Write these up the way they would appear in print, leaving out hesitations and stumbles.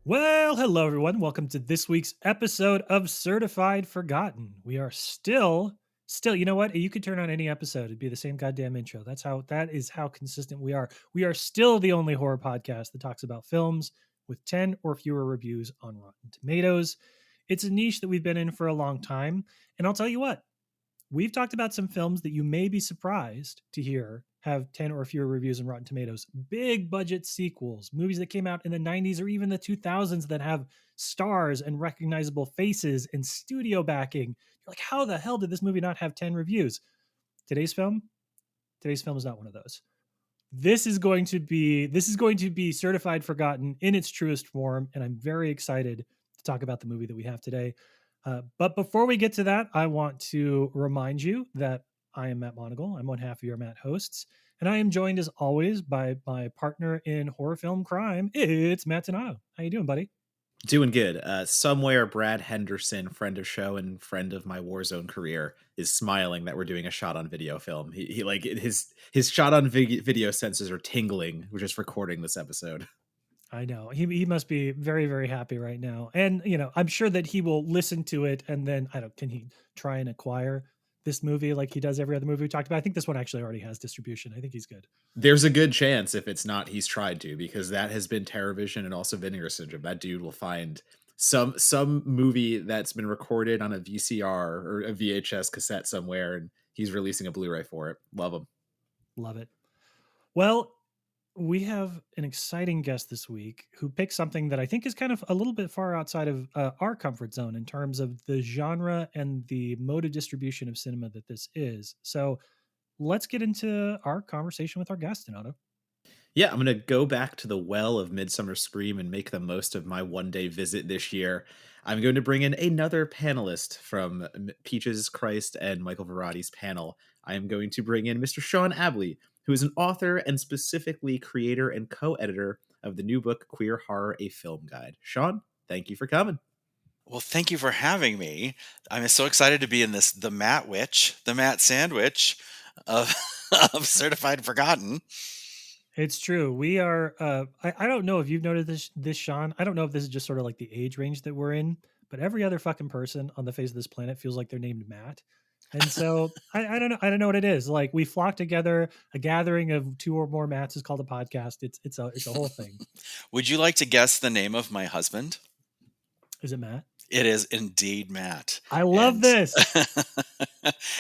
Well, hello everyone. Welcome to this week's episode of Certified Forgotten. We are still, you know what? You could turn on any episode. It'd be the same goddamn intro. That is how consistent we are. We are still the only horror podcast that talks about films with 10 or fewer reviews on Rotten Tomatoes. It's a niche that we've been in for a long time. And I'll tell you what, we've talked about some films that you may be surprised to hear have 10 or fewer reviews on Rotten Tomatoes. Big budget sequels, movies that came out in the 90s or even the 2000s that have stars and recognizable faces and studio backing. You're like, how the hell did this movie not have 10 reviews? Today's film? Today's film is not one of those. This is going to be certified forgotten in its truest form, and I'm very excited to talk about the movie that we have today. But before we get to that, I want to remind you that I am Matt Monagle. I'm one half of your Matt hosts, and I am joined as always by my partner in horror film crime. It's Matt Donato. How you doing, buddy? Doing good. Somewhere Brad Henderson, friend of show and friend of my Warzone career, is smiling that we're doing a shot on video film. He like his shot on video senses are tingling. We're just recording this episode. I know he must be very, very happy right now, and I'm sure that he will listen to it and then I don't. Can he try and acquire this movie like he does every other movie we talked about? I think this one actually already has distribution. I think he's good. There's a good chance if it's not, he's tried to, because that has been TerrorVision and also Vinegar Syndrome. That dude will find some movie that's been recorded on a VCR or a VHS cassette somewhere, and he's releasing a Blu-ray for it. Love him. Love it. Well, we have an exciting guest this week who picked something that I think is kind of a little bit far outside of our comfort zone in terms of the genre and the mode of distribution of cinema that this is. So let's get into our conversation with our guest, Donato. Yeah, I'm going to go back to the well of Midsummer Scream and make the most of my one-day visit this year. I'm going to bring in another panelist from Peaches Christ and Michael Varati's panel. I am going to bring in Mr. Sean Abley, who is an author and specifically creator and co-editor of the new book, Queer Horror, A Film Guide. Sean, thank you for coming. Well, thank you for having me. I'm so excited to be in this, the Matt Sandwich of, of Certified Forgotten. It's true. We are. I don't know if you've noted this, Sean. I don't know if this is just sort of like the age range that we're in, but every other fucking person on the face of this planet feels like they're named Matt. And so I don't know. I don't know what it is. Like we flock together. A gathering of two or more Matts is called a podcast. It's a whole thing. Would you like to guess the name of my husband? Is it Matt? It is indeed Matt. I love this.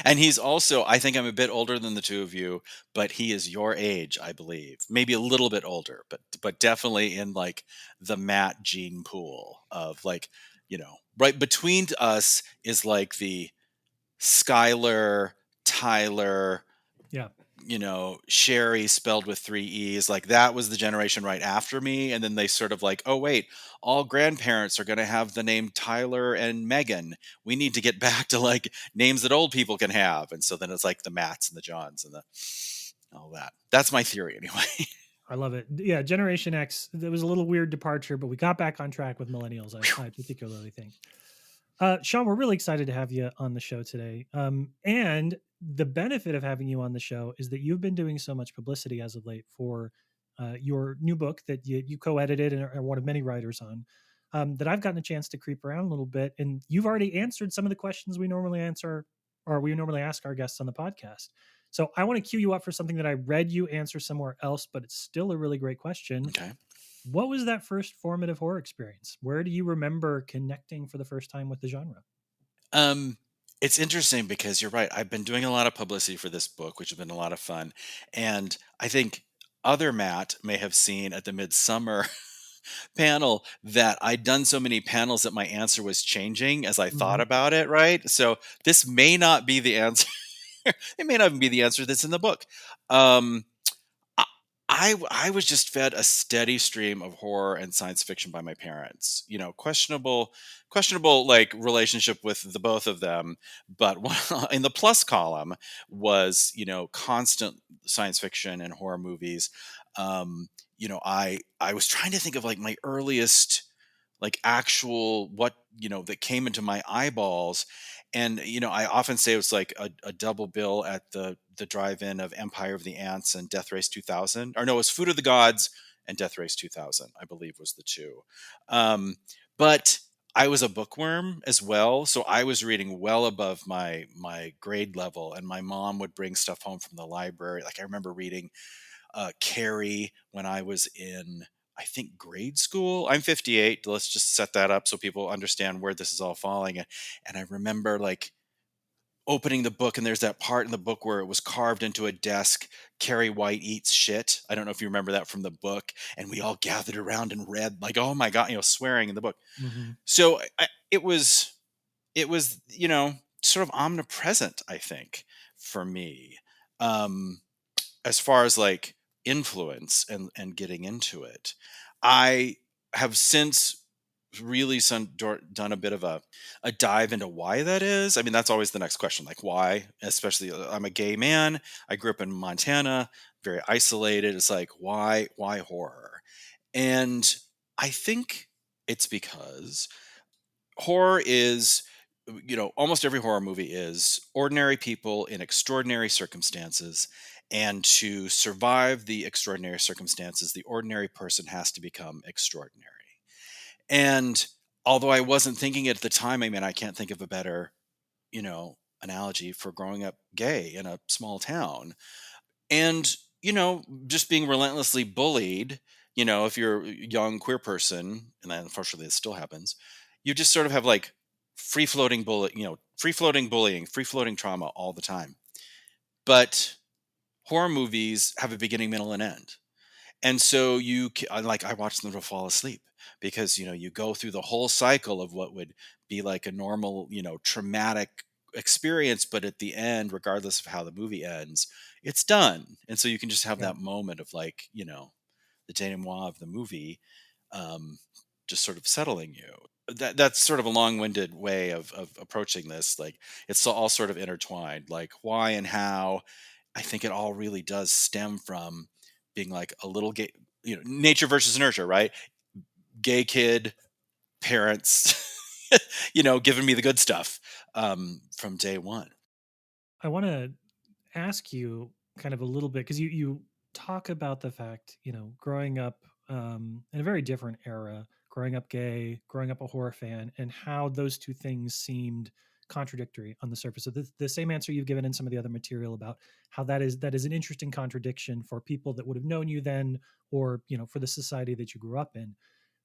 And he's also, I think I'm a bit older than the two of you, but he is your age, I believe. Maybe a little bit older, but definitely in like the Matt gene pool of like, right between us is like the Skylar, Tyler, Yeah. Sherry spelled with 3 E's. Like that was the generation right after me. And then they sort of like, oh, wait, all grandparents are going to have the name Tyler and Megan. We need to get back to like names that old people can have. And so then it's like the Matts and the Johns and all that. That's my theory anyway. I love it. Yeah. Generation X, there was a little weird departure, but we got back on track with millennials. I particularly think. Sean, we're really excited to have you on the show today. And the benefit of having you on the show is that you've been doing so much publicity as of late for your new book that you co-edited and are one of many writers on, that I've gotten a chance to creep around a little bit. And you've already answered some of the questions we normally answer, or we normally ask our guests on the podcast. So I want to cue you up for something that I read you answer somewhere else, but it's still a really great question. Okay. What was that first formative horror experience? Where do you remember connecting for the first time with the genre? It's interesting because you're right. I've been doing a lot of publicity for this book, which has been a lot of fun. And I think other Matt may have seen at the Midsummer panel that I'd done so many panels that my answer was changing as I thought about it, right? So this may not be the answer. It may not even be the answer that's in the book. I was just fed a steady stream of horror and science fiction by my parents. Questionable like relationship with the both of them, but in the plus column was constant science fiction and horror movies. I was trying to think of like my earliest like actual what that came into my eyeballs. And I often say it was like a double bill at the drive-in of Empire of the Ants and Death Race 2000. Or no, it was Food of the Gods and Death Race 2000, I believe was the two. But I was a bookworm as well, so I was reading well above my grade level, and my mom would bring stuff home from the library. Like I remember reading Carrie when I was in, I think, grade school. I'm 58. Let's just set that up so people understand where this is all falling. And I remember like opening the book, and there's that part in the book where it was carved into a desk. Carrie White eats shit. I don't know if you remember that from the book. And we all gathered around and read, like, oh my god, swearing in the book. Mhm. So it was sort of omnipresent, I think, for me. Um, as far as like influence and getting into it, I have since really done a bit of a dive into why that is. I mean, that's always the next question, like why, especially I'm a gay man. I grew up in Montana, very isolated. It's like, why horror? And I think it's because horror is, almost every horror movie is ordinary people in extraordinary circumstances, and to survive the extraordinary circumstances the ordinary person has to become extraordinary. And although I wasn't thinking it at the time, I mean, I can't think of a better analogy for growing up gay in a small town. And just being relentlessly bullied, if you're a young queer person, and then unfortunately this still happens, you just sort of have like free floating bullying, free floating trauma all the time. But horror movies have a beginning, middle, and end. And so like I watch them to fall asleep, because you go through the whole cycle of what would be like a normal traumatic experience, but at the end, regardless of how the movie ends, it's done. And so you can just have Yeah. that moment of like the denouement of the movie, um, just sort of settling you. That's sort of a long-winded way of approaching this. Like it's all sort of intertwined, like why and how. I think it all really does stem from being like a little gay, nature versus nurture, right? Gay kid, parents, giving me the good stuff from day one. I want to ask you kind of a little bit because you talk about the fact, growing up in a very different era, growing up gay, growing up a horror fan, and how those two things seemed contradictory on the surface. So the same answer you've given in some of the other material about how that is an interesting contradiction for people that would have known you then, or for the society that you grew up in.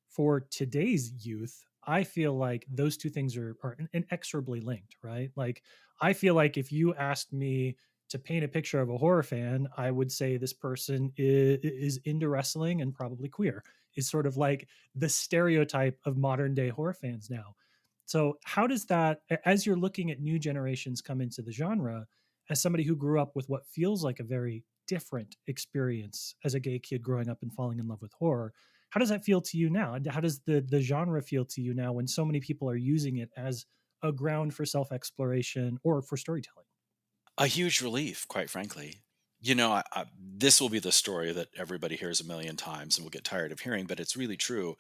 For today's youth, I feel like those two things are inexorably linked, right? Like, I feel like if you asked me to paint a picture of a horror fan, I would say this person is into wrestling and probably queer, is sort of like the stereotype of modern day horror fans now. So, how does that, as you're looking at new generations come into the genre, as somebody who grew up with what feels like a very different experience as a gay kid growing up and falling in love with horror, how does that feel to you now? How does the genre feel to you now when so many people are using it as a ground for self exploration or for storytelling? A huge relief, quite frankly. This will be the story that everybody hears a million times and will get tired of hearing, but it's really true.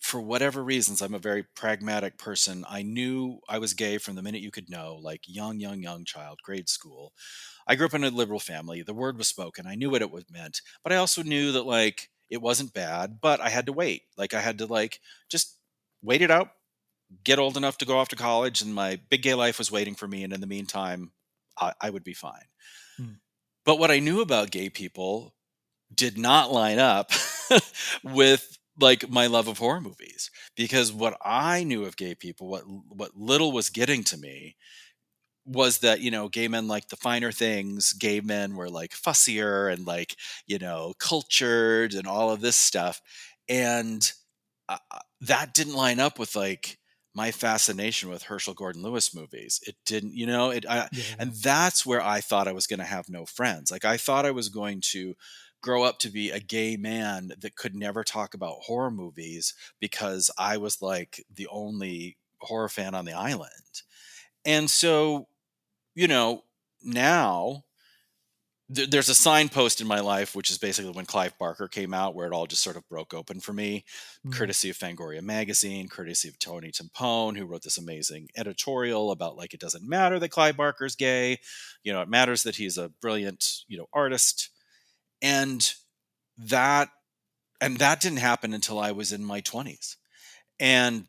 For whatever reasons, I'm a very pragmatic person. I knew I was gay from the minute you could know, like young child, grade school. I grew up in a liberal family. The word was spoken. I knew what it meant, but I also knew that like it wasn't bad, but I had to wait. Like I had to like just wait it out, get old enough to go off to college, and my big gay life was waiting for me. And in the meantime, I would be fine. Mm, But what I knew about gay people did not line up with like my love of horror movies, because what I knew of gay people, what little was getting to me, was that gay men like the finer things. Gay men were like fussier and like cultured and all of this stuff, and that didn't line up with like my fascination with Herschel Gordon Lewis movies. It didn't, yeah, yeah. and that's where I thought I was going to have no friends. Like I thought I was going to grow up to be a gay man that could never talk about horror movies, because I was like the only horror fan on the island. And so, you know, now there's a signpost in my life, which is basically when Clive Barker came out, where it all just sort of broke open for me, Mm, courtesy of Fangoria magazine, courtesy of Tony Timpone, who wrote this amazing editorial about like it doesn't matter that Clive Barker's gay, it matters that he's a brilliant artist. And that And that didn't happen until I was in my 20s.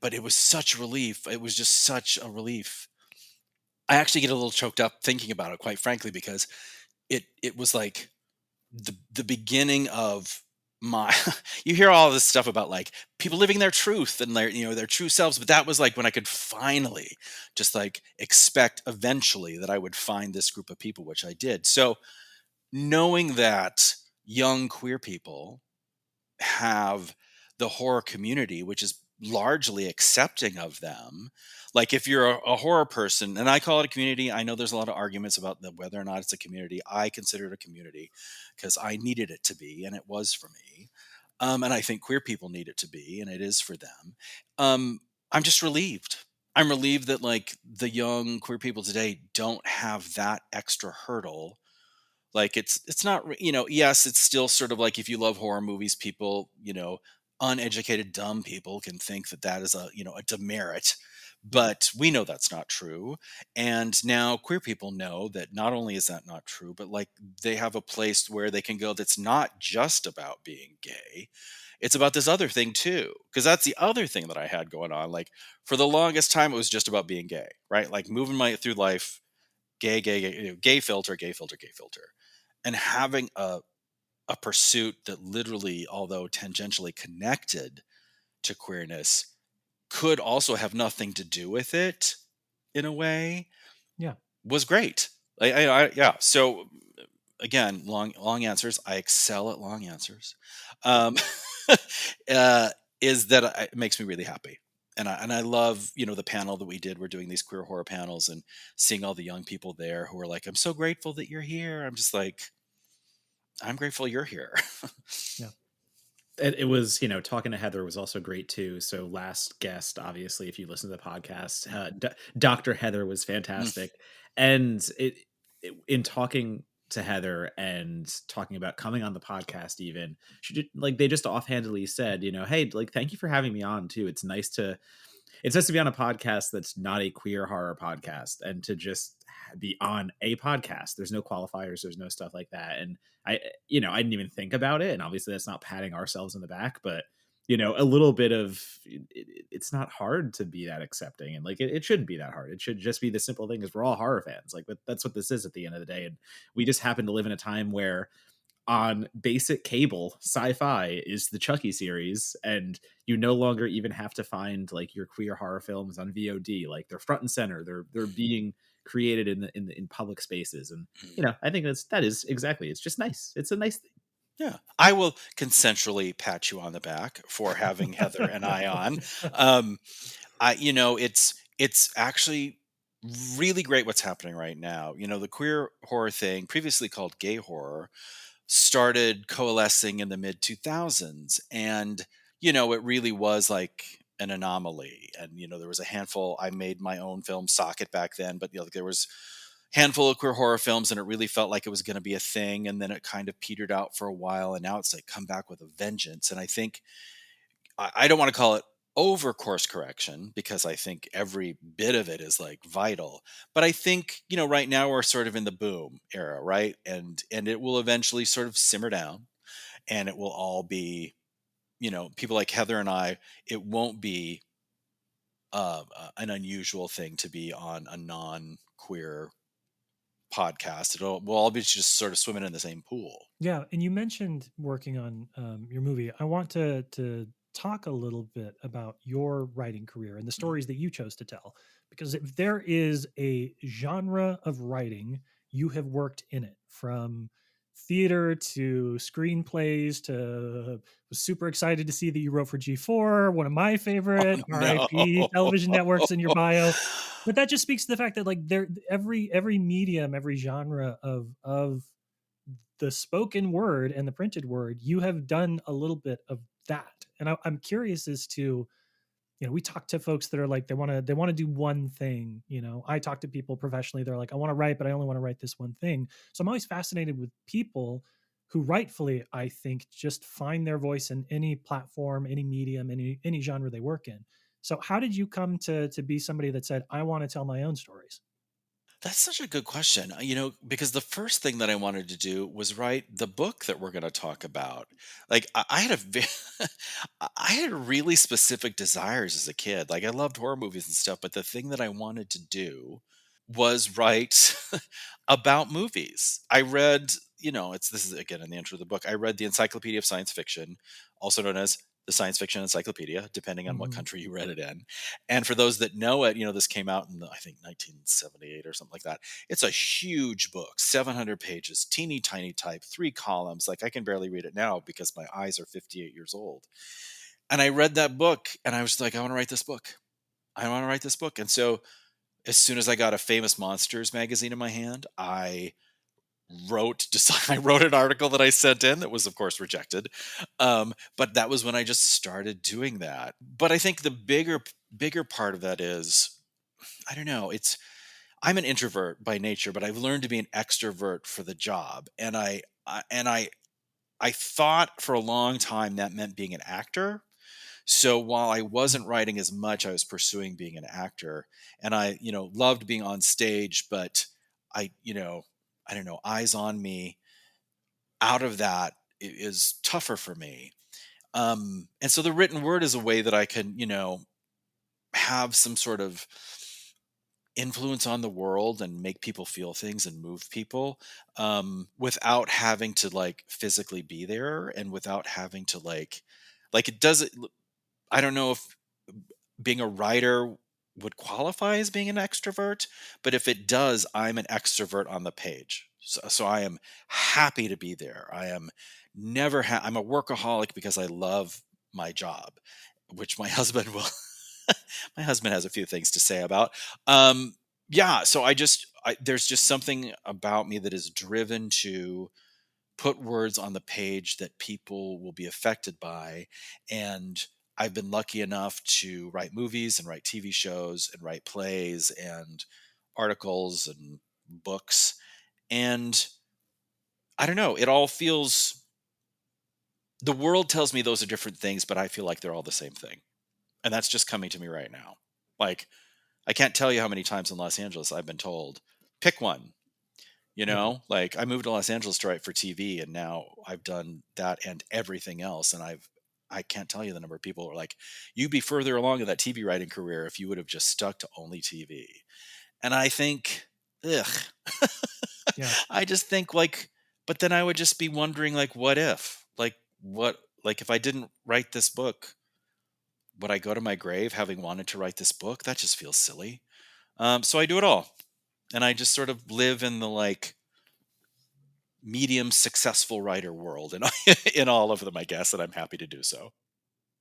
But it was such a relief. It was just such a relief. I actually get a little choked up thinking about it, quite frankly, because it was like the beginning of my you hear all this stuff about like people living their truth and their true selves, but that was like when I could finally just like expect eventually that I would find this group of people, which I did. So knowing that young queer people have the horror community, which is largely accepting of them. Like if you're a horror person, and I call it a community, I know there's a lot of arguments about whether or not it's a community. I consider it a community because I needed it to be, and it was for me. And I think queer people need it to be, and it is for them. Um, I'm just relieved. I'm relieved that like the young queer people today don't have that extra hurdle. Like it's not yes, it's still sort of like if you love horror movies, people, uneducated dumb people can think that that is a demerit, but we know that's not true. And now queer people know that not only is that not true, but like they have a place where they can go that's not just about being gay. It's about this other thing too, because that's the other thing that I had going on. Like for the longest time it was just about being gay, right? Like moving my through life, gay, gay, gay, gay filter, gay filter, gay filter, and having a pursuit that literally, although tangentially connected to queerness, could also have nothing to do with it in a way, Yeah. was great. Yeah. So again, long answers. I excel at long answers. Um, uh, is that it makes me really happy. And I love, the panel that we did. We're doing these queer horror panels and seeing all the young people there who are like, I'm so grateful that you're here. I'm just like, I'm grateful you're here. Yeah. It was, talking to Heather was also great too. So last guest, obviously, if you listen to the podcast, Dr. Heather was Mm. fantastic. And in talking to Heather and talking about coming on the podcast, even she did, like, they just offhandedly said, hey, like, thank you for having me on too. It's nice to be on a podcast that's not a queer horror podcast and to just be on a podcast. There's no qualifiers, there's no stuff like that. And I didn't even think about it. And obviously that's not patting ourselves in the back, but a little bit of it's not hard to be that accepting. And like, it shouldn't be that hard. It should just be the simple thing is we're all horror fans. Like, but that's what this is at the end of the day. And we just happen to live in a time where on basic cable, sci-fi is the Chucky series, and you no longer even have to find like your queer horror films on VOD. Like they're front and center. They're being created in public spaces, and I think that is exactly. It's just nice. It's a nice thing. Yeah, I will consensually pat you on the back for having Heather and I on. Um, it's actually really great what's happening right now. The queer horror thing, previously called gay horror, started coalescing in the mid 2000s, and it really was like an anomaly. And there was a handful. I made my own film Socket back then, but there was handful of queer horror films, and it really felt like it was going to be a thing, and then it kind of petered out for a while, and now it's like come back with a vengeance. And I think I don't want to call it over course correction, because I think every bit of it is like vital, but I think right now we're sort of in the boom era, right? And it will eventually sort of simmer down, and it will all be people like Heather and I. It won't be an unusual thing to be on a non-queer podcast. We'll all be just sort of swimming in the same pool. Yeah, and you mentioned working on your movie. I want to talk a little bit about your writing career and the Mm. stories that you chose to tell, because if there is a genre of writing, you have worked in it, from theater to screenplays to was super excited to see that you wrote for G4, one of my favorite Oh no. RIP television networks in your bio. But that just speaks to the fact that like there every medium, every genre of the spoken word and the printed word, you have done a little bit of that. And I'm curious as to, we talk to folks that are like, they want to do one thing. I talk to people professionally. They're like, I want to write, but I only want to write this one thing. So I'm always fascinated with people who rightfully, I think, just find their voice in any platform, any medium, any genre they work in. So how did you come to be somebody that said, I want to tell my own stories? That's such a good question. Because the first thing that I wanted to do was write the book that we're going to talk about. Like I had I had really specific desires as a kid. Like I loved horror movies and stuff, but the thing that I wanted to do was write about movies. I read, it's this is again in the intro of the book. I read the Encyclopedia of Science Fiction, also known as the Science Fiction Encyclopedia, depending on what Mhm. country you read it in. And for those that know it, this came out in I think 1978 or something like that. It's a huge book, 700 pages, teeny tiny type, 3 columns. Like I can barely read it now because my eyes are 58 years old. And I read that book and I was like, I want to write this book. I want to write this book. And so as soon as I got a Famous Monsters magazine in my hand, I I wrote an article that I sent in that was of course rejected. But that was when I just started doing that. But I think the bigger part of that is, I don't know, it's I'm an introvert by nature, but I've learned to be an extrovert for the job. And I thought for a long time that meant being an actor. So while I Mm. wasn't writing as much, I was pursuing being an actor, and I, loved being on stage, but I, I don't know, eyes on me out of that is tougher for me. And so the written word is a way that I can, have some sort of influence on the world and make people feel things and move people, without having to like physically be there, and without having to like it doesn't. I don't know if being a writer would qualify as being an extrovert, but if it does, I'm an extrovert on the page. So I am happy to be there. I am I'm a workaholic because I love my job, which my husband will, my husband has a few things to say about. Yeah. So there's just something about me that is driven to put words on the page that people will be affected by. And I've been lucky enough to write movies and write TV shows and write plays and articles and books. And I don't know, it all feels, the world tells me those are different things, but I feel like they're all the same thing. And that's just coming to me right now. Like, I can't tell you how many times in Los Angeles I've been told, pick one. Yeah. Like I moved to Los Angeles to write for TV, and now I've done that and everything else. And I can't tell you the number of people who are like, you'd be further along in that TV writing career if you would have just stuck to only TV. And I think, ugh, Yeah. I just think like, but then I would just be wondering, like, what if? Like if I didn't write this book, would I go to my grave having wanted to write this book? That just feels silly. So I do it all. And I just sort of live in the like medium successful writer world, and in all of them, I guess, and I'm happy to do so.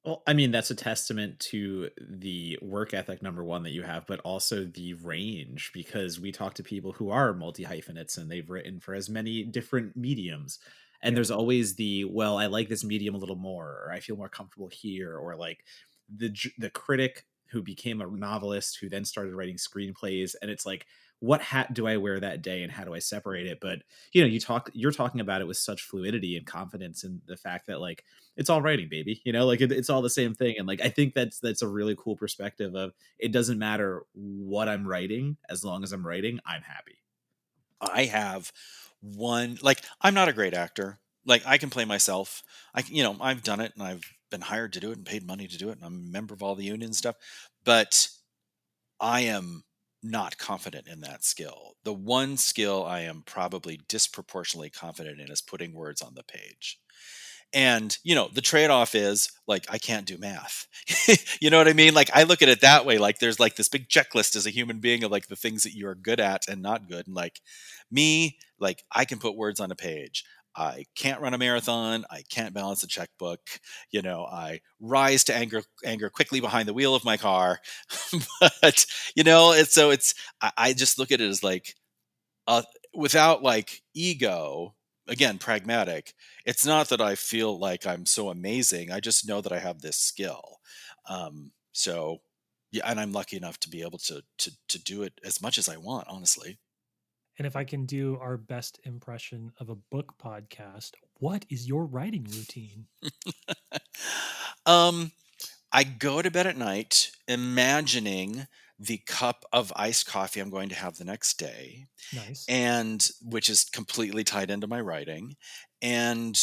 Well, I mean, that's a testament to the work ethic, number one, that you have, but also the range, because we talk to people who are multi hyphenates and they've written for as many different mediums. And Yeah. there's always the, well, I like this medium a little more, or I feel more comfortable here, or like the critic who became a novelist who then started writing screenplays. And it's like, what hat do I wear that day and how do I separate it? But you're talking about it with such fluidity and confidence in the fact that like, it's all writing, baby. Like it's all the same thing. And like I think that's a really cool perspective of, it doesn't matter what I'm writing, as long as I'm writing, I'm happy. I have one, like, I'm not a great actor. Like, I can play myself. I've done it, and I've been hired to do it and paid money to do it, and I'm a member of all the union stuff. But I am not confident in that skill. The one skill I am probably disproportionately confident in is putting words on the page. And, the trade-off is like I can't do math. You know what I mean? Like I look at it that way. Like there's like this big checklist as a human being of like the things that you are good at and not good. And like me, like I can put words on a page. I can't run a marathon. I can't balance a checkbook. I rise to anger quickly behind the wheel of my car. But I just look at it as like, uh, without like ego, again pragmatic. It's not that I feel like I'm so amazing, I just know that I have this skill. So yeah, and I'm lucky enough to be able to do it as much as I want, honestly. And if I can do our best impression of a book podcast, what is your writing routine? um I go to bed at night imagining the cup of iced coffee I'm going to have the next day, Nice. and which is completely tied into my writing, and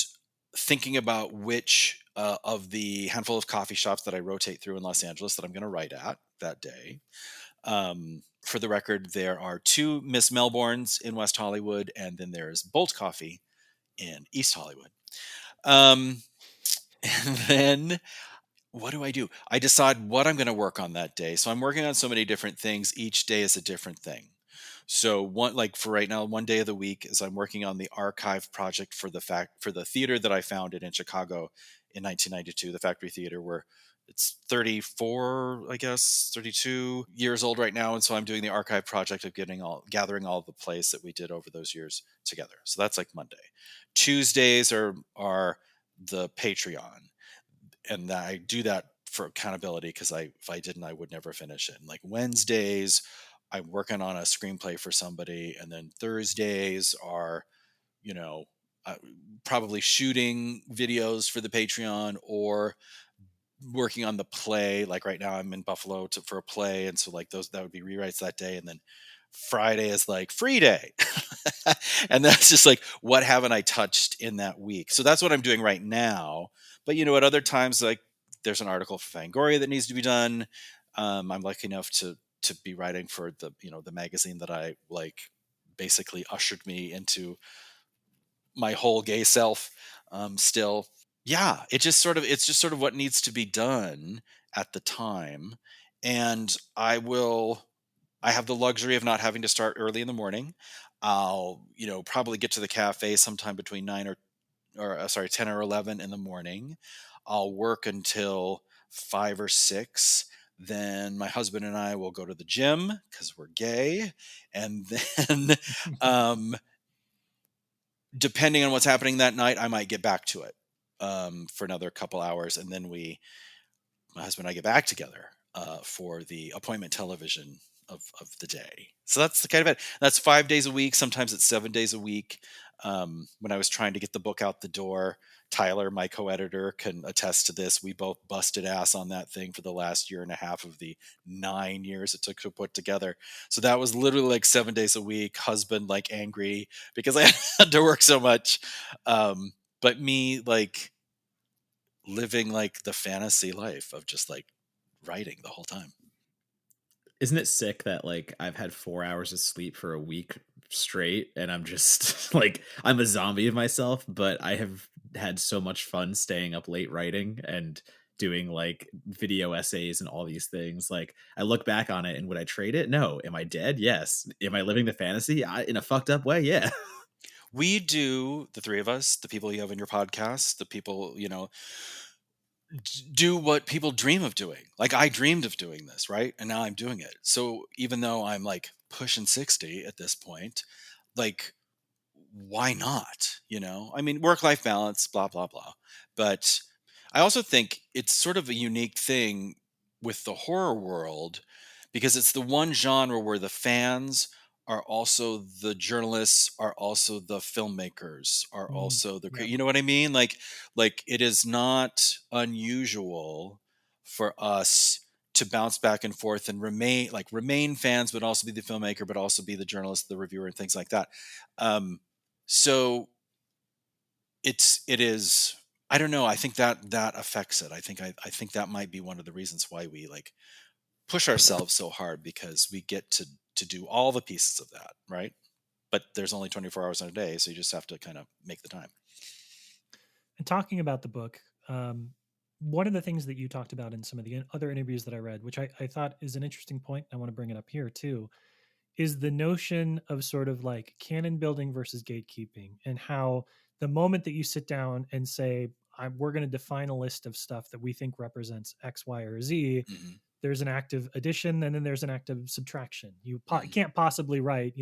thinking about which of the handful of coffee shops that I rotate through in Los Angeles that I'm going to write at that day. For the record, there are two Miss Melbournes in West Hollywood, and then there's Bolt Coffee in East Hollywood. Um, and then what do? I decide what I'm going to work on that day. So I'm working on so many different things. Each day is a different thing. So one, like for right now, one day of the week is I'm working on the archive project for the theater that I founded in Chicago in 1992, the Factory Theater, where it's 34, I guess, 32 years old right now. And so I'm doing the archive project of gathering all the plays that we did over those years together. So that's like Monday. Tuesdays are the Patreon, and I do that for accountability because if I didn't, I would never finish it. And like Wednesdays, I'm working on a screenplay for somebody, and then Thursdays are, you know, uh, probably shooting videos for the Patreon or working on the play. Like right now, I'm in Buffalo for a play, and so like that would be rewrites that day, and then Friday is like free day. And that's just like, what haven't I touched in that week? So that's what I'm doing right now. But at other times, like there's an article for Fangoria that needs to be done. I'm lucky enough to be writing for the magazine that I like basically ushered me into my whole gay self. Still, yeah, it's just sort of what needs to be done at the time. And I have the luxury of not having to start early in the morning. I'll, probably get to the cafe sometime between 10 or 11 in the morning. I'll work until 5 or 6. Then my husband and I will go to the gym because we're gay. And then, um, depending on what's happening that night, I might get back to it for another couple hours. And then my husband and I get back together for the appointment television of the day. So that's the kind of it. That's 5 days a week. Sometimes it's 7 days a week. When I was trying to get the book out the door, Tyler, my co-editor, can attest to this. We both busted ass on that thing for the last year and a half of the 9 years it took to put together. So that was literally like 7 days a week. Husband like angry because I had to work so much. But me like living like the fantasy life of just like writing the whole time. Isn't it sick that like I've had 4 hours of sleep for a week straight and I'm just like I'm a zombie of myself, but I have had so much fun staying up late writing and doing like video essays and all these things. Like I look back on it and would I trade it? No. Am I dead? Yes. Am I living the fantasy? In a fucked up way? Yeah. We do, the three of us, the people you have in your podcast, the people, do what people dream of doing. Like I dreamed of doing this, right? And now I'm doing it. So even though I'm like pushing 60 at this point, like why not? I mean, work life balance, blah, blah, blah. But I also think it's sort of a unique thing with the horror world because it's the one genre where the fans are also the journalists, are also the filmmakers, are Mm, also yeah. you know what I mean? Like it is not unusual for us to bounce back and forth and remain fans, but also be the filmmaker, but also be the journalist, the reviewer, and things like that. So it is, I don't know. I think that affects it. I think that might be one of the reasons why we like push ourselves so hard because we get to do all the pieces of that, right? But there's only 24 hours in a day, so you just have to kind of make the time. And talking about the book, one of the things that you talked about in some of the other interviews that I read, which I thought is an interesting point, I want to bring it up here too, is the notion of sort of like canon building versus gatekeeping, and how the moment that you sit down and say, we're going to define a list of stuff that we think represents X, Y, or Z, Hmm. there's an active addition and then there's an active subtraction. You Hmm. can't possibly write,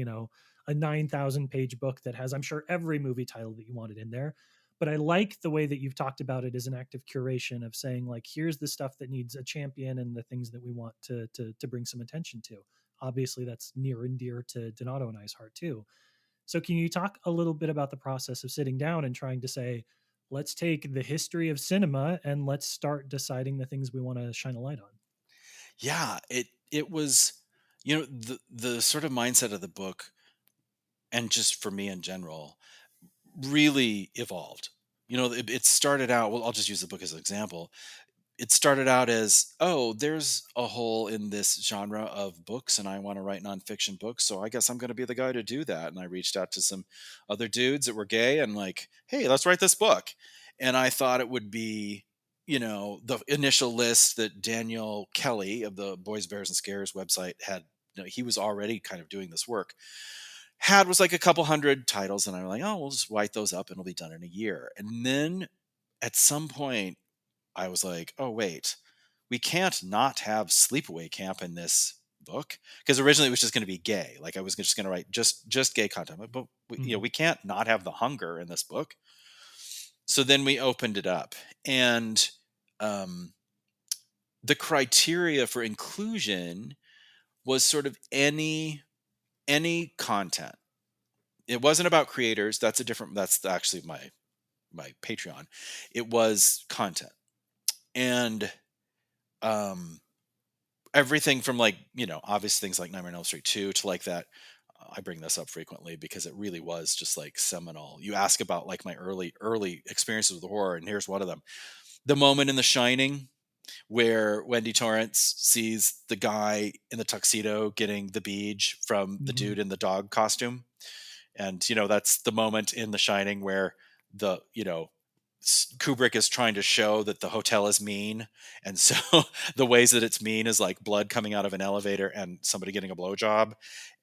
a 9,000 page book that has, I'm sure, every movie title that you wanted in there. But I like the way that you've talked about it as an active curation of saying, like, here's the stuff that needs a champion and the things that we want to bring some attention to. Obviously, that's near and dear to Donato and I's heart too. So, can you talk a little bit about the process of sitting down and trying to say, let's take the history of cinema and let's start deciding the things we want to shine a light on? Yeah, it was. The sort of mindset of the book, and just for me in general, really evolved. It started out, well, I'll just use the book as an example. It started out as, oh, there's a hole in this genre of books and I want to write nonfiction books. So I guess I'm going to be the guy to do that. And I reached out to some other dudes that were gay and like, hey, let's write this book. And I thought it would be, the initial list that Daniel Kelly of the Boys, Bears, and Scares website had. He was already kind of doing this work. Had was like a couple hundred titles. And I'm like, oh, we'll just write those up and it'll be done in a year. And then at some point, I was like, oh, wait, we can't not have sleepaway camp in this book, because originally it was just going to be gay. Like I was just going to write just gay content, but Mhm. we can't not have the hunger in this book. So then we opened it up, and um, the criteria for inclusion was sort of any content. It wasn't about creators. That's actually my Patreon. It was content. And um everything from, like, obvious things like Nightmare on Elm Street 2 to like that. I bring this up frequently because it really was just like seminal. You ask about like my early experiences with horror, and here's one of them. The moment in The Shining where Wendy Torrance sees the guy in the tuxedo getting the beej from the Mhm. dude in the dog costume. And that's the moment in The Shining where the Kubrick is trying to show that the hotel is mean, and so the ways that it's mean is like blood coming out of an elevator and somebody getting a blowjob.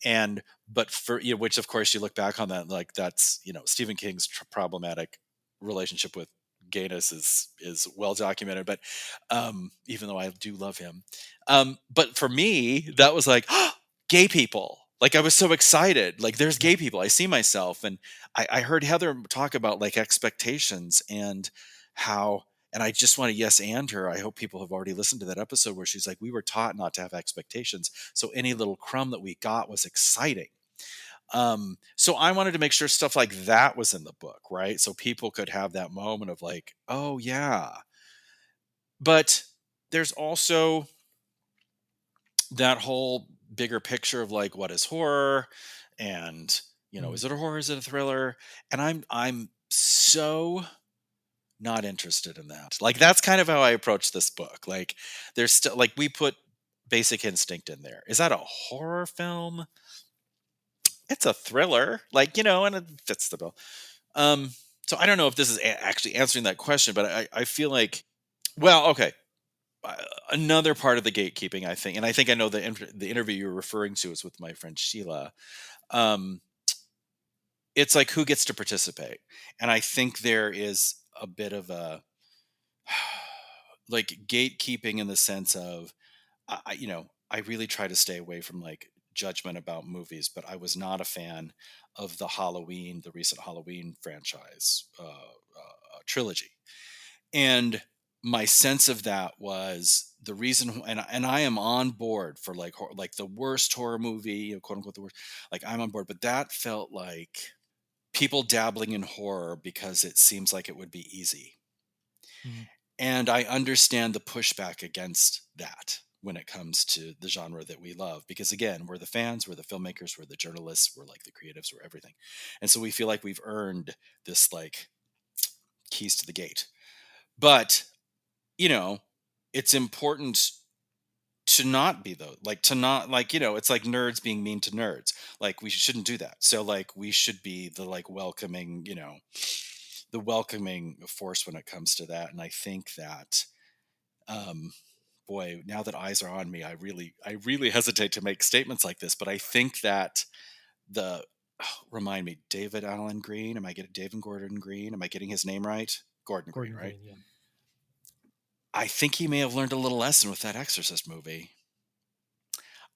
And but for which of course you look back on that, like that's Stephen King's problematic relationship with gayness is well documented. But even though I do love him, but for me that was like gay people. Like I was so excited. Like there's Yeah. gay people. I see myself, and I heard Heather talk about like expectations and how. And I just want to yes and her. I hope people have already listened to that episode where she's like, we were taught not to have expectations, so any little crumb that we got was exciting. So I wanted to make sure stuff like that was in the book, right? So people could have that moment of like, oh yeah. But there's also that whole bigger picture of like what is horror, and Mm. is it a horror, is it a thriller? And I'm so not interested in that. Like that's kind of how I approach this book. Like there's still, like, we put Basic Instinct in there. Is that a horror film? It's a thriller, like, and it fits the bill. um so I don't know if this is actually answering that question, but I feel like, well, okay, uh, another part of the gatekeeping, I think, and I think I know the interview you're referring to is with my friend Sheila. Um, it's like who gets to participate, and I think there is a bit of a like gatekeeping in the sense of I really try to stay away from like judgment about movies, but I was not a fan of the recent Halloween franchise trilogy. And my sense of that was the reason, and I am on board for like like the worst horror movie, quote unquote the worst. Like I'm on board, but that felt like people dabbling in horror because it seems like it would be easy. Mm. And I understand the pushback against that when it comes to the genre that we love, because again, we're the fans, we're the filmmakers, we're the journalists, we're like the creatives, we're everything. And so we feel like we've earned this like keys to the gate. But you know, it's important to not be though, like to not like, it's like nerds being mean to nerds. Like we shouldn't do that. So like we should be the like welcoming, the welcoming force when it comes to that. And I think that um boy, now that eyes are on me, I really hesitate to make statements like this, but I think that the remind me, David Allen Green, am I getting David Gordon Green? Am I getting his name right? Gordon Green, Gordon right? Green, yeah. I think he may have learned a little lesson with that Exorcist movie.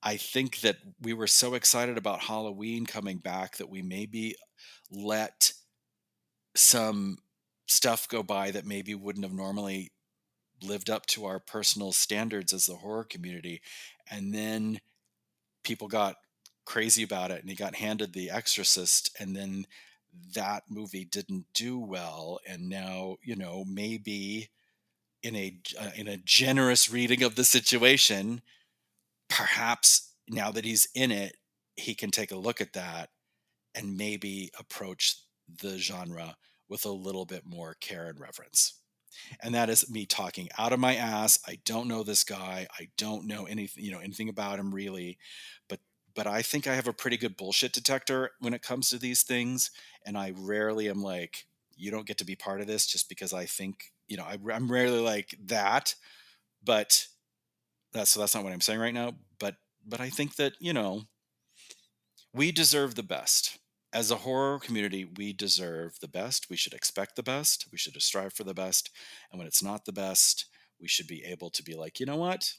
I think that we were so excited about Halloween coming back that we maybe let some stuff go by that maybe wouldn't have normally lived up to our personal standards as the horror community. And then people got crazy about it and he got handed The Exorcist, and then that movie didn't do well. And now, maybe in a generous reading of the situation, perhaps now that he's in it, he can take a look at that and maybe approach the genre with a little bit more care and reverence. And that is me talking out of my ass. I don't know this guy. I don't know anything, anything about him really, but I think I have a pretty good bullshit detector when it comes to these things, and I rarely am like, you don't get to be part of this just because I think, I'm rarely like that. But that's not what I'm saying right now. But I think that, we deserve the best. As a horror community, we deserve the best. We should expect the best. We should strive for the best. And when it's not the best, we should be able to be like, you know what?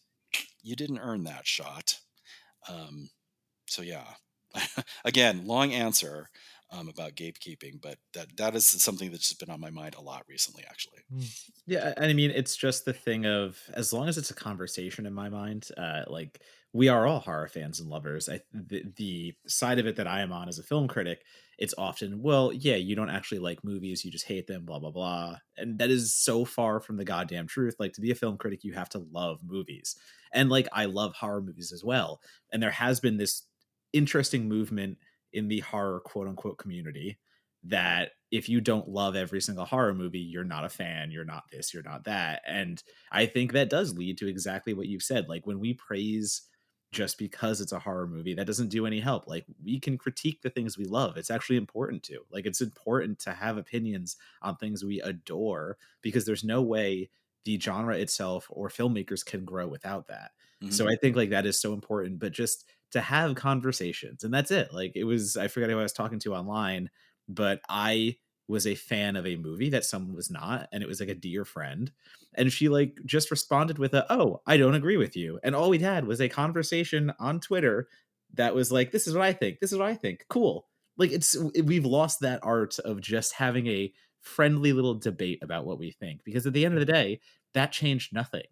You didn't earn that shot. Um, so yeah. Again, long answer about gatekeeping, but that is something that's just been on my mind a lot recently, actually. Mm. Yeah, and I mean, it's just the thing of as long as it's a conversation in my mind, like we are all horror fans and lovers. The side of it that I am on as a film critic, it's often, well, yeah, you don't actually like movies, you just hate them, blah blah blah, and that is so far from the goddamn truth. Like to be a film critic, you have to love movies, and like I love horror movies as well. And there has been this interesting movement in the horror quote unquote community that if you don't love every single horror movie, you're not a fan, you're not this, you're not that. And I think that does lead to exactly what you've said. Like when we praise just because it's a horror movie, that doesn't do any help. Like we can critique the things we love. It's actually important to. Like it's important to have opinions on things we adore because there's no way the genre itself or filmmakers can grow without that. Mhm. So I think like that is so important, but just to have conversations and that's it. Like it was, I forget who I was talking to online, but I was a fan of a movie that someone was not, and it was like a dear friend. And she like just responded with a, "Oh, I don't agree with you." And all we had was a conversation on Twitter that was like, "This is what I think. This is what I think. Cool." Like we've lost that art of just having a friendly little debate about what we think because at the end of the day, that changed nothing.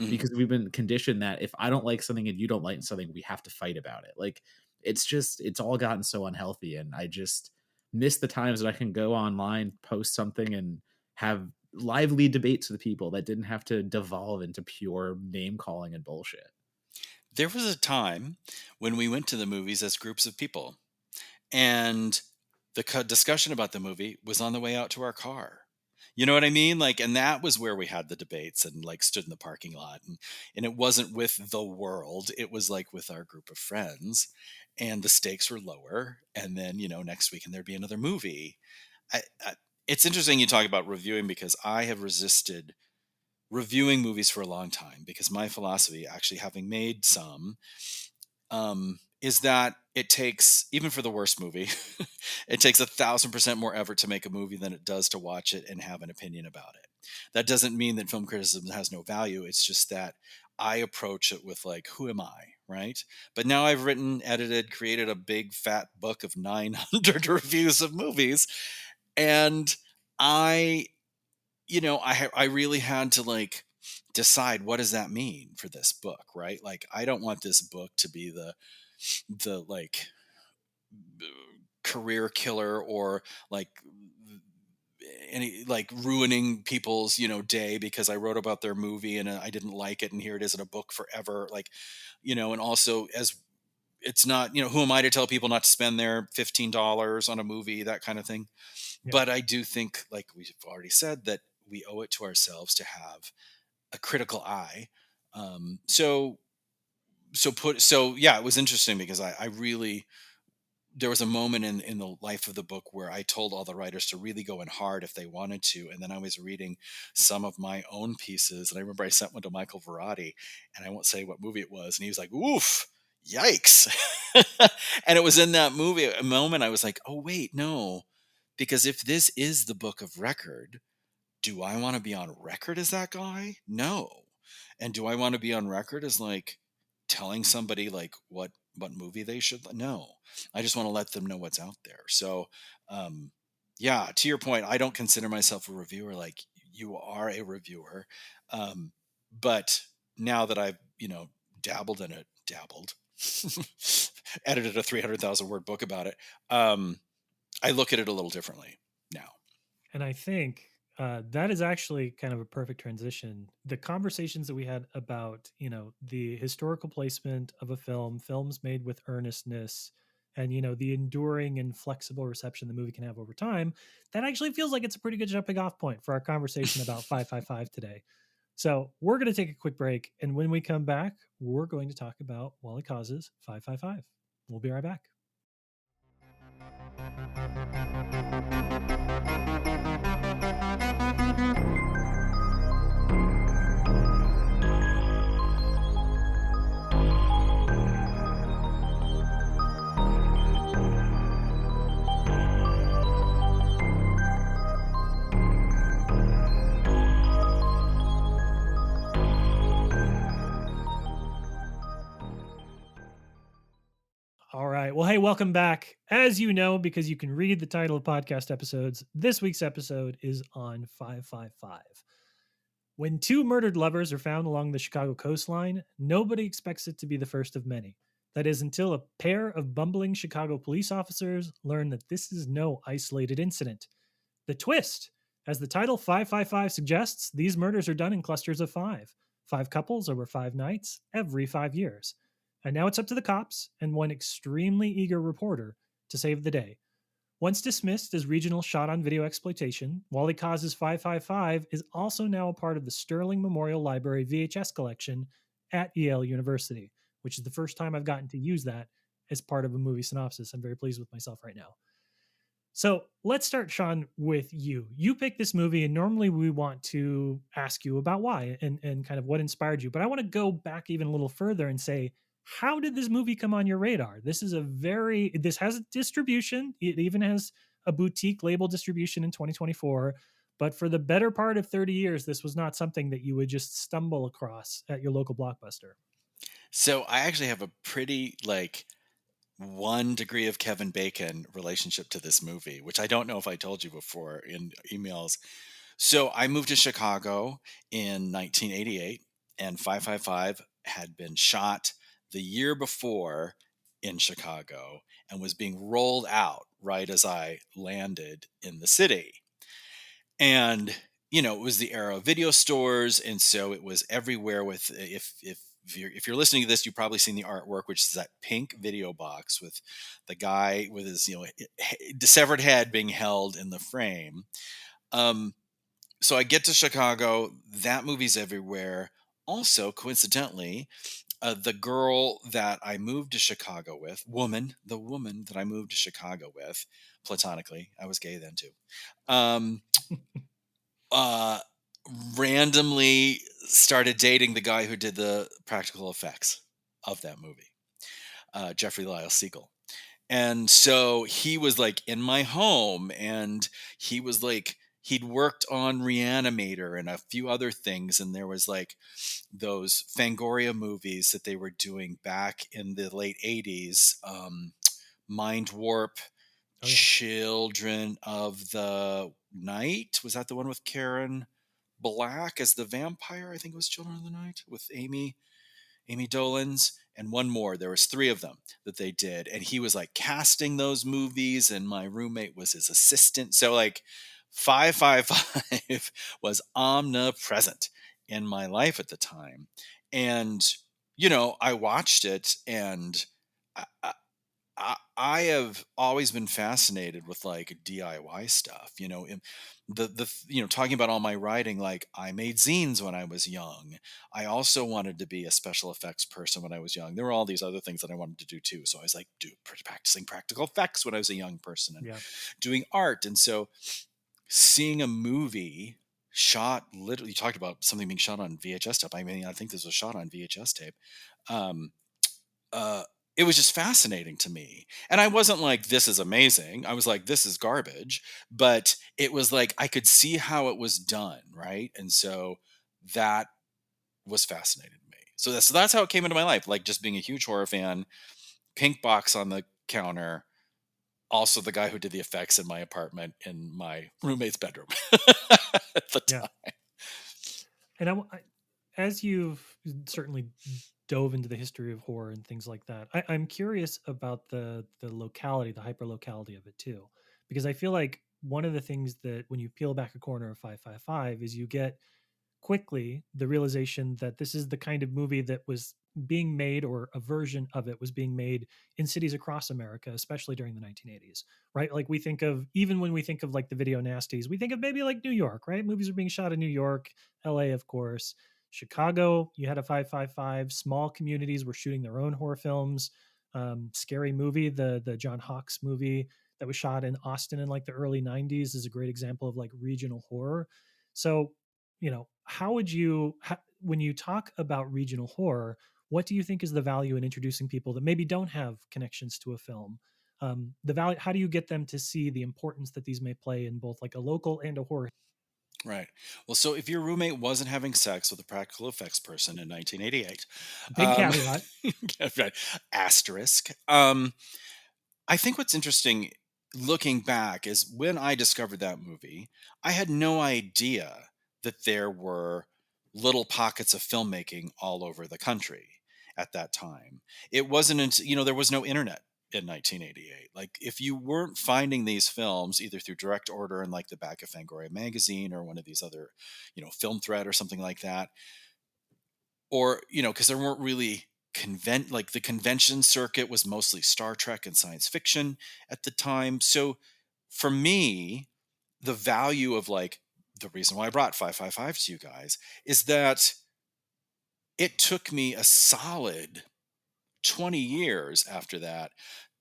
Mhm. Because we've been conditioned that if I don't like something and you don't like something, we have to fight about it. Like it's all gotten so unhealthy and I just miss the times that I can go online, post something, and have lively debates with people that didn't have to devolve into pure name calling and bullshit. There was a time when we went to the movies as groups of people, and the discussion about the movie was on the way out to our car. You know what I mean? Like, and that was where we had the debates and like stood in the parking lot, and it wasn't with the world. It was like with our group of friends, and the stakes were lower. And then, next week and there'd be another movie. I, it's interesting you talk about reviewing because I have resisted reviewing movies for a long time because my philosophy, actually having made some, is that it takes, even for the worst movie, it takes 1,000% more effort to make a movie than it does to watch it and have an opinion about it. That doesn't mean that film criticism has no value. It's just that I approach it with like, who am I? Right. But now I've written, edited, created a big fat book of 900 reviews of movies. And I, I really had to like decide what does that mean for this book, right? Like, I don't want this book to be the like career killer or like any like ruining people's day because I wrote about their movie and I didn't like it and here it is in a book forever, like, and also as it's not, who am I to tell people not to spend their $15 on a movie, that kind of thing. Yeah. But I do think, like we've already said, that we owe it to ourselves to have a critical eye. So yeah, it was interesting because I really, there was a moment in the life of the book where I told all the writers to really go in hard if they wanted to. And then I was reading some of my own pieces. And I remember I sent one to Michael Verratti, and I won't say what movie it was. And he was like, oof, yikes. And it was in that movie, a moment I was like, oh, wait, no. Because if this is the book of record, do I want to be on record as that guy? No. And do I want to be on record as like telling somebody like what movie they should no. I just want to let them know what's out there. So yeah, to your point, I don't consider myself a reviewer. Like, you are a reviewer. But now that I've, dabbled in it, edited a 300,000 word book about it, I look at it a little differently now. And I think That is actually kind of a perfect transition. The conversations that we had about, the historical placement of a film, films made with earnestness, and the enduring and flexible reception the movie can have over time. That actually feels like it's a pretty good jumping off point for our conversation about 555 today. So we're going to take a quick break, and when we come back, we're going to talk about Wally Koz's 555. We'll be right back. All right. Well, hey, welcome back. As you know, because you can read the title of podcast episodes, this week's episode is on 555. When two murdered lovers are found along the Chicago coastline, nobody expects it to be the first of many. That is, until a pair of bumbling Chicago police officers learn that this is no isolated incident. The twist, as the title 555 suggests, these murders are done in clusters of five. Five couples over 5 nights every 5 years. And now it's up to the cops and one extremely eager reporter to save the day. Once dismissed as regional shot on video exploitation, Wally Koz's 555 is also now a part of the Sterling Memorial Library VHS collection at Yale University, which is the first time I've gotten to use that as part of a movie synopsis. I'm very pleased with myself right now. So let's start, Sean, with you. You picked this movie, and normally we want to ask you about why and kind of what inspired you. But I want to go back even a little further and say, how did this movie come on your radar? This has a distribution. It even has a boutique label distribution in 2024. But for the better part of 30 years, this was not something that you would just stumble across at your local Blockbuster. So I actually have a pretty 1 degree of Kevin Bacon relationship to this movie, which I don't know if I told you before in emails. So I moved to Chicago in 1988, and 555 had been shot the year before in Chicago and was being rolled out right as I landed in the city. And it was the era of video stores, and so it was everywhere. With if you're listening to this, you've probably seen the artwork, which is that pink video box with the guy with his severed head being held in the frame. So I get to Chicago, that movie's everywhere. Also, coincidentally, the girl that I moved to Chicago with, the woman that I moved to Chicago with, platonically, I was gay then too. Um, uh, Randomly started dating the guy who did the practical effects of that movie, Jeffrey Lyle Siegel. And so he was in my home, and he was he'd worked on Reanimator and a few other things. And there was those Fangoria movies that they were doing back in the late 80s, Mind Warp, Oh, yeah. Children of the Night. Was that the one with Karen Black as the vampire? I think it was Children of the Night with Amy Dolan's, and one more. There was 3 of them that they did, and he was casting those movies, and my roommate was his assistant. So 555 was omnipresent in my life at the time. And I watched it, and I have always been fascinated with DIY stuff. Talking about all my writing, I made zines when I was young. I also wanted to be a special effects person when I was young. There were all these other things that I wanted to do too. So I was practicing practical effects when I was a young person, and Yeah. doing art. And so seeing a movie shot, literally, you talked about something being shot on VHS tape. I mean, I think this was shot on VHS tape. Um, it was just fascinating to me. And I wasn't this is amazing. I was this is garbage. But it was I could see how it was done, right? And so that was fascinating to me. So that's how it came into my life, just being a huge horror fan, pink box on the counter, also the guy who did the effects in my apartment in my roommate's bedroom at the Yeah. time. And as you've certainly dove into the history of horror and things like that, I'm curious about the locality, the hyper locality of it too, because I feel like one of the things that when you peel back a corner of 555 is you get quickly the realization that this is the kind of movie that was being made, or a version of it was being made in cities across America, especially during the 1980s, right? Like we think of, even when we think of like the video nasties, we think of maybe like New York, right? Movies are being shot in New York, LA, of course. Chicago, you had a 555. Small communities were shooting their own horror films. Scary Movie, the John Hawkes movie that was shot in Austin in like the early 90s, is a great example of like regional horror. So, how would you, when you talk about regional horror, what do you think is the value in introducing people that maybe don't have connections to a film? The value, how do you get them to see the importance that these may play in both like a local and a horror? Right. Well, so if your roommate wasn't having sex with a practical effects person in 1988, Big um, caveat. right, asterisk. I think what's interesting looking back is when I discovered that movie, I had no idea that there were little pockets of filmmaking all over the country at that time. It wasn't until, there was no internet in 1988. Like, if you weren't finding these films either through direct order in like the back of Fangoria magazine or one of these other, Film Thread or something like that, or because there weren't really like the convention circuit was mostly Star Trek and science fiction at the time. So for me, the value of like the reason why I brought 555 to you guys is that it took me a solid 20 years after that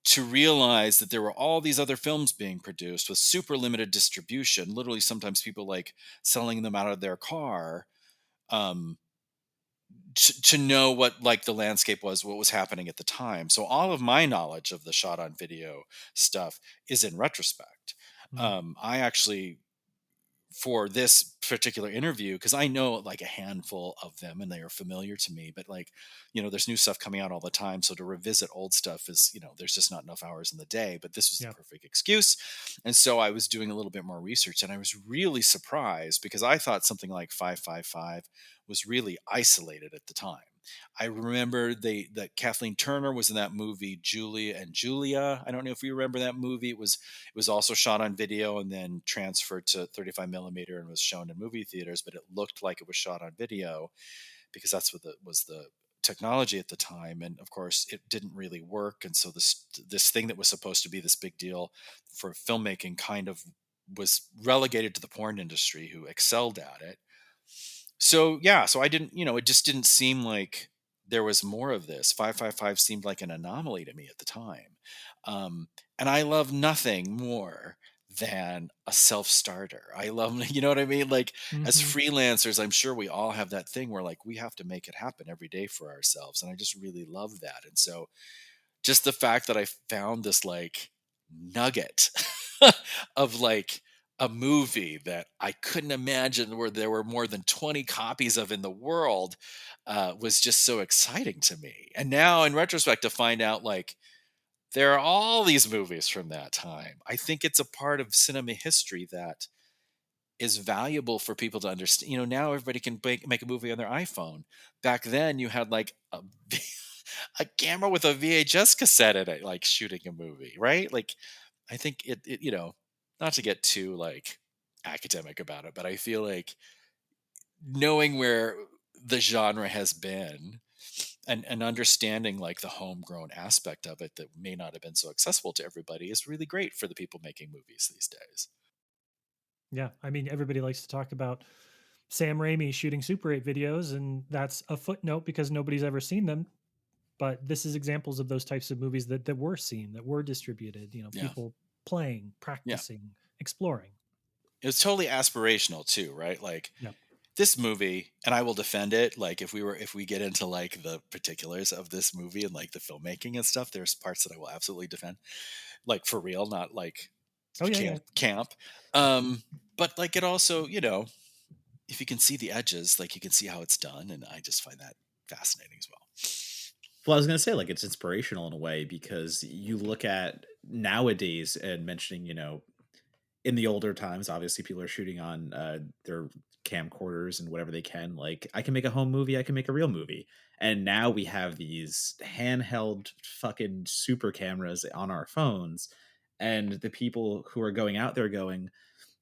to realize that there were all these other films being produced with super limited distribution, literally sometimes people like selling them out of their car, um, to know what like the landscape was, what was happening at the time. So all of my knowledge of the shot on video stuff is in retrospect. Mm, I actually, for this particular interview, because I know like a handful of them and they are familiar to me, but like, there's new stuff coming out all the time. So to revisit old stuff is, there's just not enough hours in the day, but this was the yeah. perfect excuse. And so I was doing a little bit more research and I was really surprised because I thought something like 555 was really isolated at the time. I remember that Kathleen Turner was in that movie Julia and Julia. I don't know if you remember that movie. It was also shot on video and then transferred to 35 millimeter and was shown in movie theaters, but it looked like it was shot on video because that's what was the technology at the time. And of course, it didn't really work. And so this thing that was supposed to be this big deal for filmmaking kind of was relegated to the porn industry, who excelled at it. So yeah, so I didn't, it just didn't seem like there was more of this. 555 seemed like an anomaly to me at the time. Um, and I love nothing more than a self-starter. I love, you know what I mean? Like, as Hmm. freelancers, I'm sure we all have that thing where like we have to make it happen every day for ourselves. And I just really love that. And so just the fact that I found this like nugget of like a movie that I couldn't imagine where there were more than 20 copies of in the world was just so exciting to me. And now in retrospect, to find out like there are all these movies from that time, I think it's a part of cinema history that is valuable for people to understand. Now everybody can make a movie on their iPhone. Back then, you had like a camera with a VHS cassette in it, like shooting a movie, right? Like, I think not to get too like academic about it, but I feel like knowing where the genre has been and understanding like the homegrown aspect of it that may not have been so accessible to everybody is really great for the people making movies these days. Yeah. I mean, everybody likes to talk about Sam Raimi shooting Super 8 videos, and that's a footnote because nobody's ever seen them. But this is examples of those types of movies that were seen, that were distributed, Yeah. people playing, Yeah. practicing, exploring. It was totally aspirational too, right? Like, Yep. this movie, and I will defend it, like if we get into like the particulars of this movie and like the filmmaking and stuff, there's parts that I will absolutely defend, like for real, not like Oh yeah, yeah. camp. But like, it also, if you can see the edges, like you can see how it's done, and I just find that fascinating as well. Well, I was gonna say, like, it's inspirational in a way because you look at nowadays and mentioning, in the older times, obviously people are shooting on their camcorders and whatever they can. Like, I can make a home movie, I can make a real movie. And now we have these handheld fucking super cameras on our phones. and the people who are going out there going,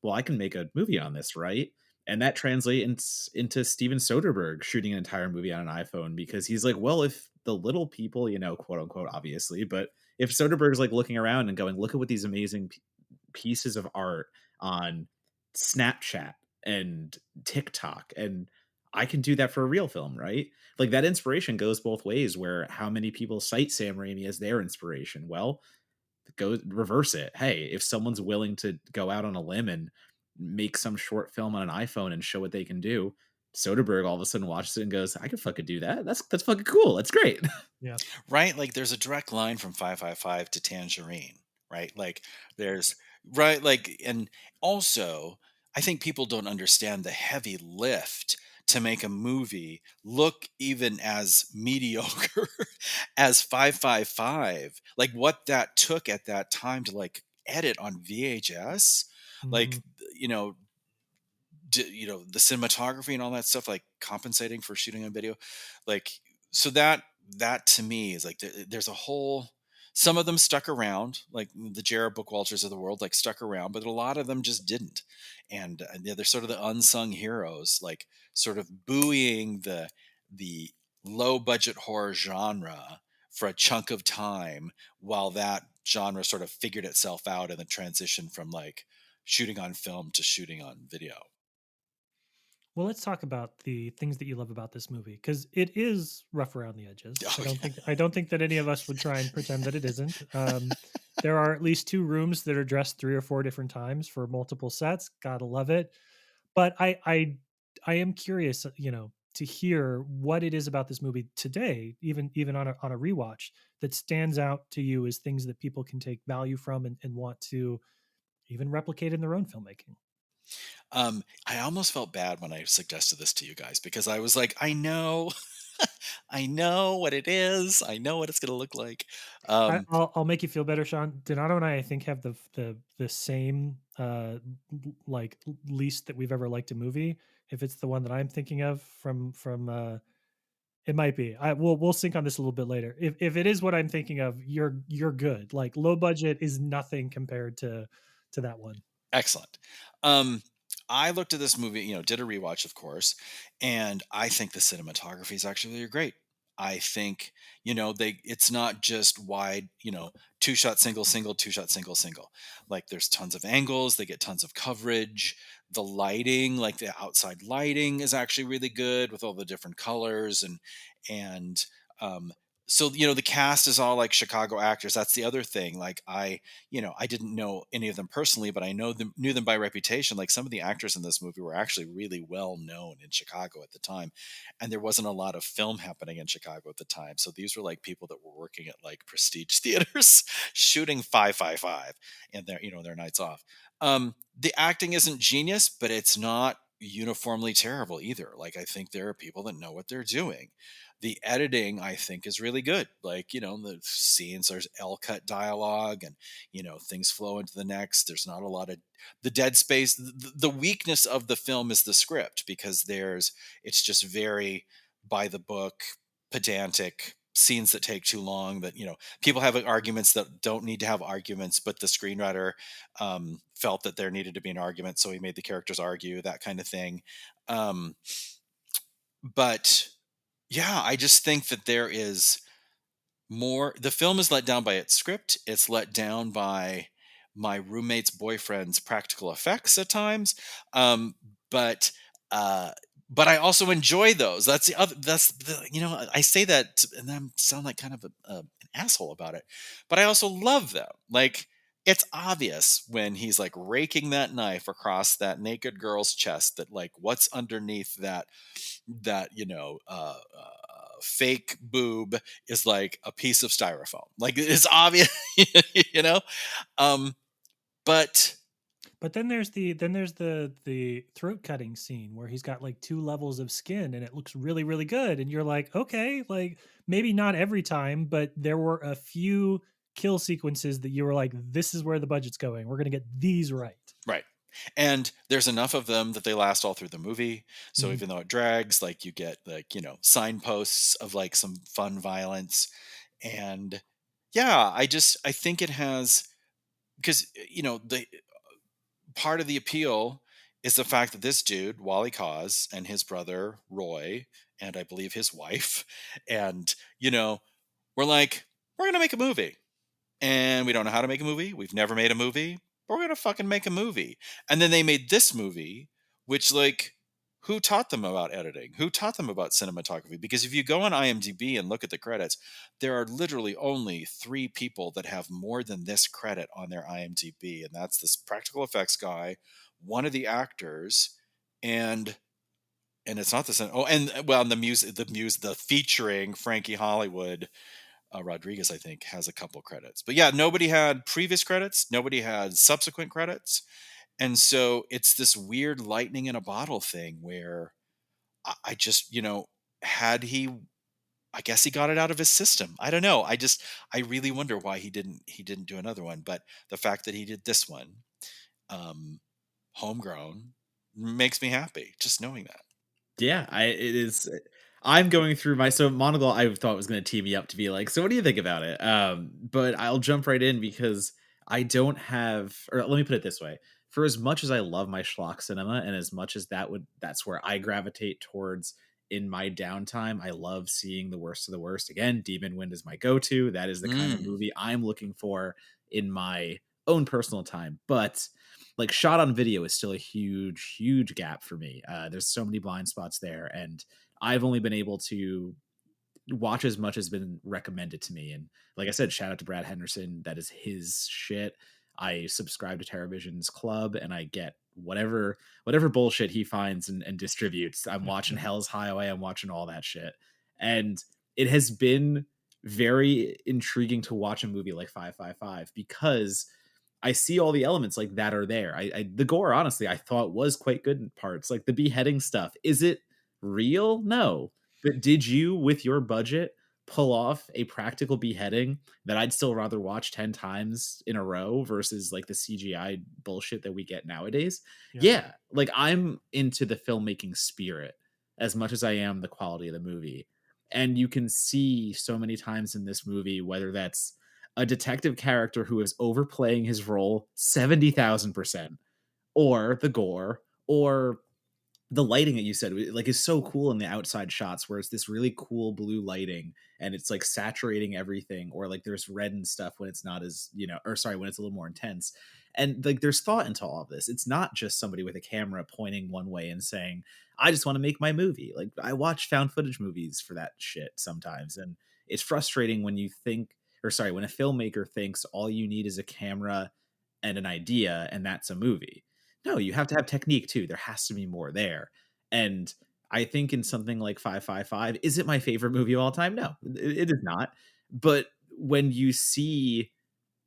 well, I can make a movie on this, right? And that translates into Steven Soderbergh shooting an entire movie on an iPhone, because he's like, well, if the little people, quote unquote, obviously, but if Soderbergh's like looking around and going, look at what these amazing pieces of art on Snapchat and TikTok, and I can do that for a real film, right? Like that inspiration goes both ways, where how many people cite Sam Raimi as their inspiration? Well, go reverse it. Hey, if someone's willing to go out on a limb and make some short film on an iPhone and show what they can do, Soderbergh all of a sudden watches it and goes, I can fucking do that. That's fucking cool. That's great. Yeah. Right? Like there's a direct line from 555 to Tangerine, right? Like there's right like and also I think people don't understand the heavy lift to make a movie look even as mediocre as 555. Like what that took at that time to like edit on VHS, Mhm. like you know the cinematography and all that stuff, like compensating for shooting on video, like so that to me is like there's a whole, some of them stuck around, like the Jared Bookwalters of the world, like stuck around, but a lot of them just didn't. And yeah, they're sort of the unsung heroes, like sort of buoying the low budget horror genre for a chunk of time while that genre sort of figured itself out and then transitioned from like shooting on film to shooting on video. Well, let's talk about the things that you love about this movie, because it is rough around the edges. Oh yeah. I don't think that any of us would try and pretend that it isn't. There are at least two rooms that are dressed 3 or 4 different times for multiple sets. Gotta love it. But I am curious, to hear what it is about this movie today, even on a rewatch, that stands out to you as things that people can take value from and want to even replicate in their own filmmaking. I almost felt bad when I suggested this to you guys because I was like, I know, I know what it is. I know what it's going to look like. Um, I'll make you feel better, Sean. Donato and I think, have the same like least that we've ever liked a movie. If it's the one that I'm thinking of from it might be. We'll sync on this a little bit later. If it is what I'm thinking of, you're good. Like low budget is nothing compared to that one. Excellent. Um, I looked at this movie, did a rewatch, of course, and I think the cinematography is actually really great. I think, it's not just wide, two shot single, single, two shot single, single. Like there's tons of angles, they get tons of coverage. The lighting, like the outside lighting, is actually really good with all the different colors and um, so the cast is all like Chicago actors. That's the other thing. Like I didn't know any of them personally, but I knew them by reputation. Like some of the actors in this movie were actually really well known in Chicago at the time, and there wasn't a lot of film happening in Chicago at the time. So these were like people that were working at like prestige theaters, shooting 555, and their nights off. The acting isn't genius, but it's not uniformly terrible either. Like I think there are people that know what they're doing. The editing I think is really good. Like the scenes, there's L cut dialogue, and things flow into the next. There's not a lot of the dead space. The weakness of the film is the script, because it's just very by the book, pedantic scenes that take too long, that people have arguments that don't need to have arguments, but the screenwriter felt that there needed to be an argument, so he made the characters argue, that kind of thing. Um, but yeah, I just think that there is more. The film is let down by its script. It's let down by my roommate's boyfriend's practical effects at times. Um, but uh, but I also enjoy those. That's the other. That's the, I say that and then sound like kind of an asshole about it. But I also love them. Like it's obvious when he's like raking that knife across that naked girl's chest that like what's underneath that fake boob is like a piece of styrofoam. Like it's obvious, you know. Um, but But then there's the throat cutting scene where he's got like 2 levels of skin and it looks really, really good. And you're like, okay, like maybe not every time, but there were a few kill sequences that you were like, this is where the budget's going. We're gonna get these right. right, and there's enough of them that they last all through the movie. So Mhm. even though it drags, like you get like signposts of like some fun violence, and yeah, I think it has because the part of the appeal is the fact that this dude, Wally Koz, and his brother Roy, and I believe his wife, and we're like, we're gonna make a movie, and we don't know how to make a movie. We've never made a movie, but we're gonna fucking make a movie. And then they made this movie, which, like, who taught them about editing? Who taught them about cinematography? Because if you go on IMDb and look at the credits, there are literally only 3 people that have more than this credit on their IMDb, and that's this practical effects guy, one of the actors, and it's not the same. Oh, and well, and the featuring Frankie Hollywood Rodriguez, I think, has a couple credits. But yeah, nobody had previous credits. Nobody had subsequent credits. And so it's this weird lightning in a bottle thing where I just, had he, I guess he got it out of his system. I don't know. I really wonder why he didn't do another one. But the fact that he did this one, um, homegrown, makes me happy just knowing that. Yeah, it is. I'm going through my so Monocle. I thought was going to tee me up to be like, so what do you think about it? But I'll jump right in because I don't have, or let me put it this way: for as much as I love my schlock cinema, and as much as that's where I gravitate towards in my downtime. I love seeing the worst of the worst. Again, Demon Wind is my go-to. That is the kind of Mm. movie I'm looking for in my own personal time. But like shot on video is still a huge gap for me. There's so many blind spots there, and I've only been able to watch as much as been recommended to me. And like I said, shout out to Brad Henderson. That is his shit. I subscribe to TerraVision's club and I get whatever bullshit he finds and distributes. I'm watching Hell's Highway. I'm watching all that shit. And it has been very intriguing to watch a movie like 555 because I see all the elements like that are there. The gore, honestly, I thought was quite good in parts. Like the beheading stuff. Is it real? No. But did you, with your budget, pull off a practical beheading that I'd still rather watch 10 times in a row versus like the CGI bullshit that we get nowadays? Yeah. Yeah. Like I'm into the filmmaking spirit as much as I am the quality of the movie. And you can see so many times in this movie, whether that's a detective character who is overplaying his role 70,000%, or the gore, or the lighting that you said like is so cool in the outside shots where it's this really cool blue lighting and it's like saturating everything, or like there's red and stuff when it's not as or sorry, when it's a little more intense. And like there's thought into all of this. It's not just somebody with a camera pointing one way and saying, I just want to make my movie. Like I watch found footage movies for that shit sometimes, and it's frustrating when you think, or sorry, when a filmmaker thinks all you need is a camera and an idea and that's a movie. No, you have to have technique too. There has to be more there. And I think in something like 555, is it my favorite movie of all time? No, it is not. But when you see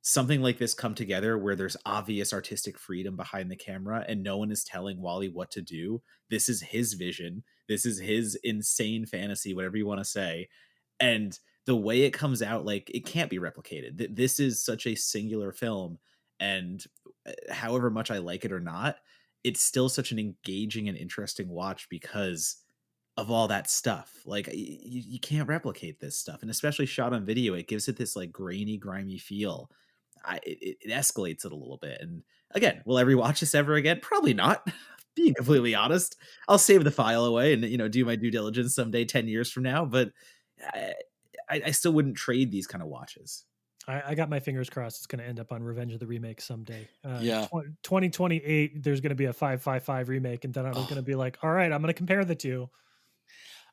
something like this come together where there's obvious artistic freedom behind the camera and no one is telling Wally what to do, this is his vision. This is his insane fantasy, whatever you want to say. And the way it comes out, like it can't be replicated. This is such a singular film. And however much I like it or not, it's still such an engaging and interesting watch because of all that stuff. Like you can't replicate this stuff, and especially shot on video, it gives it this like grainy, grimy feel. It escalates it a little bit. And again, will I rewatch this ever again? Probably not. Being completely honest, I'll save the file away and do my due diligence someday, 10 years from now. But I, I still wouldn't trade these kind of watches. I got my fingers crossed it's going to end up on Revenge of the Remake someday. Yeah. 2028, there's going to be a 555 remake, and then I'm going to Oh, be like, all right, I'm going to compare the two.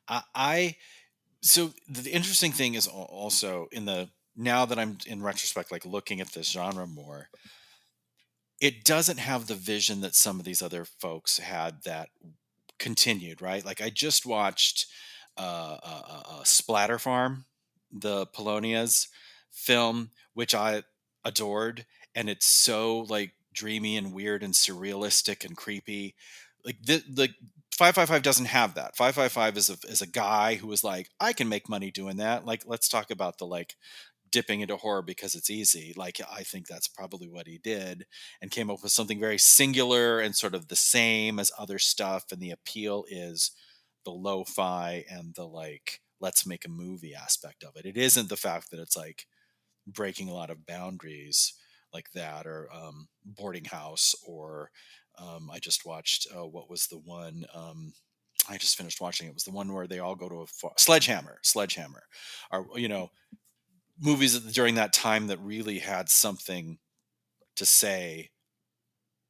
I so the interesting thing is also in the now that I'm in retrospect, like looking at this genre more, it doesn't have the vision that some of these other folks had that continued, right? Like I just watched Splatter Farm, the Polonia's film, which I adored, and it's so like dreamy and weird and surrealistic and creepy. Like the 555 doesn't have that. 555 is a guy who was like, I can make money doing that. Like, let's talk about the like dipping into horror because it's easy. Like, I think that's probably what he did, and came up with something very singular and sort of the same as other stuff. And the appeal is the lo-fi and the like, let's make a movie aspect of it. It isn't the fact that it's like breaking a lot of boundaries. like that, or Boarding House, or I just watched what was the one I just finished watching. It was the one where they all go to a Sledgehammer, or movies during that time that really had something to say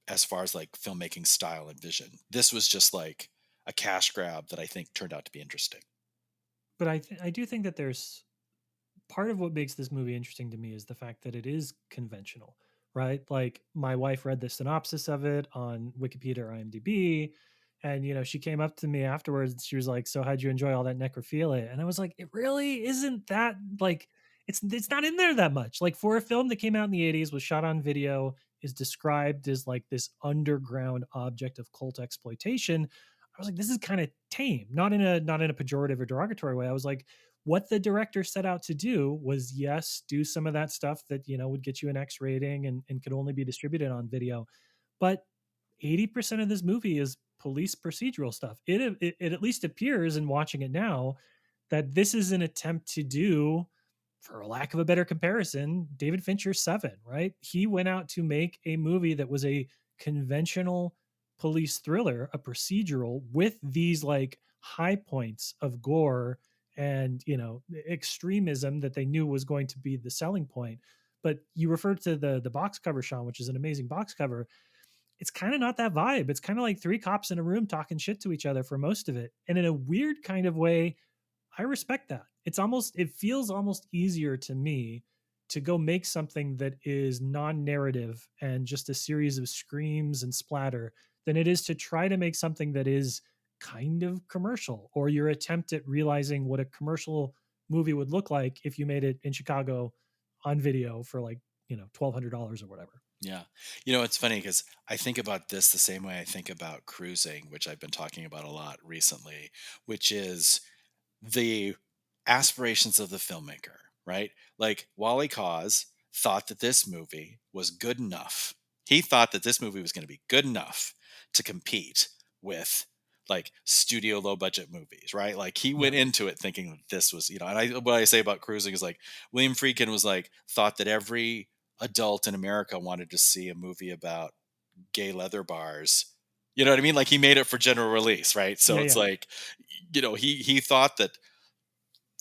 as far as like filmmaking style and vision. This was just like a cash grab that I think turned out to be interesting. But I do think that there's part of what makes this movie interesting to me is the fact that it is conventional, right? Like my wife read the synopsis of it on Wikipedia or IMDb, and she came up to me afterwards and she was like, "So how'd you enjoy all that necrophilia?" And I was like, "It really isn't that like it's not in there that much. Like for a film that came out in the 80s, was shot on video, is described as like this underground object of cult exploitation." I was like, this is kind of tame, not in a pejorative or derogatory way. I was like, what the director set out to do was, yes, do some of that stuff that would get you an X rating and could only be distributed on video, but 80% of this movie is police procedural stuff. It at least appears in watching it now that this is an attempt to do, for lack of a better comparison, David Fincher's Seven, right? He went out to make a movie that was a conventional police thriller, a procedural with these like high points of gore and extremism that they knew was going to be the selling point. But you referred to the box cover, Sean, which is an amazing box cover. It's kind of not that vibe. It's kind of like three cops in a room talking shit to each other for most of it, and in a weird kind of way, I respect that. It feels almost easier to me to go make something that is non-narrative and just a series of screams and splatter than it is to try to make something that is kind of commercial, or your attempt at realizing what a commercial movie would look like if you made it in Chicago on video for like, $1,200 or whatever. Yeah. It's funny because I think about this the same way I think about cruising, which I've been talking about a lot recently, which is the aspirations of the filmmaker, right? Like Wally Koz thought that this movie was good enough. He thought that this movie was going to be good enough to compete with like studio low budget movies, right? Like he went Yeah. into it thinking that this was, and what I say about cruising is like William Friedkin was like, thought that every adult in America wanted to see a movie about gay leather bars. You know what I mean? Like he made it for general release, right? So Yeah, it's yeah. like, he thought that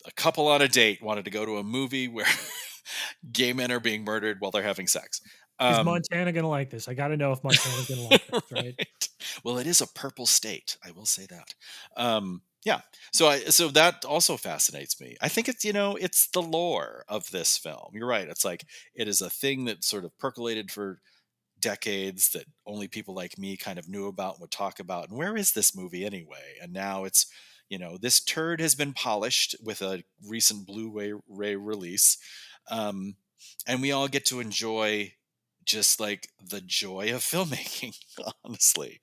a couple on a date wanted to go to a movie where gay men are being murdered while they're having sex. Is Montana gonna like this? I got to know if Montana's gonna like this, right? Right. Well, it is a purple state. I will say that. Yeah. So that also fascinates me. I think it's the lore of this film. You're right. It's like it is a thing that sort of percolated for decades that only people like me kind of knew about and would talk about. And where is this movie anyway? And now it's, this turd has been polished with a recent Blu-ray release. And we all get to enjoy just like the joy of filmmaking, honestly.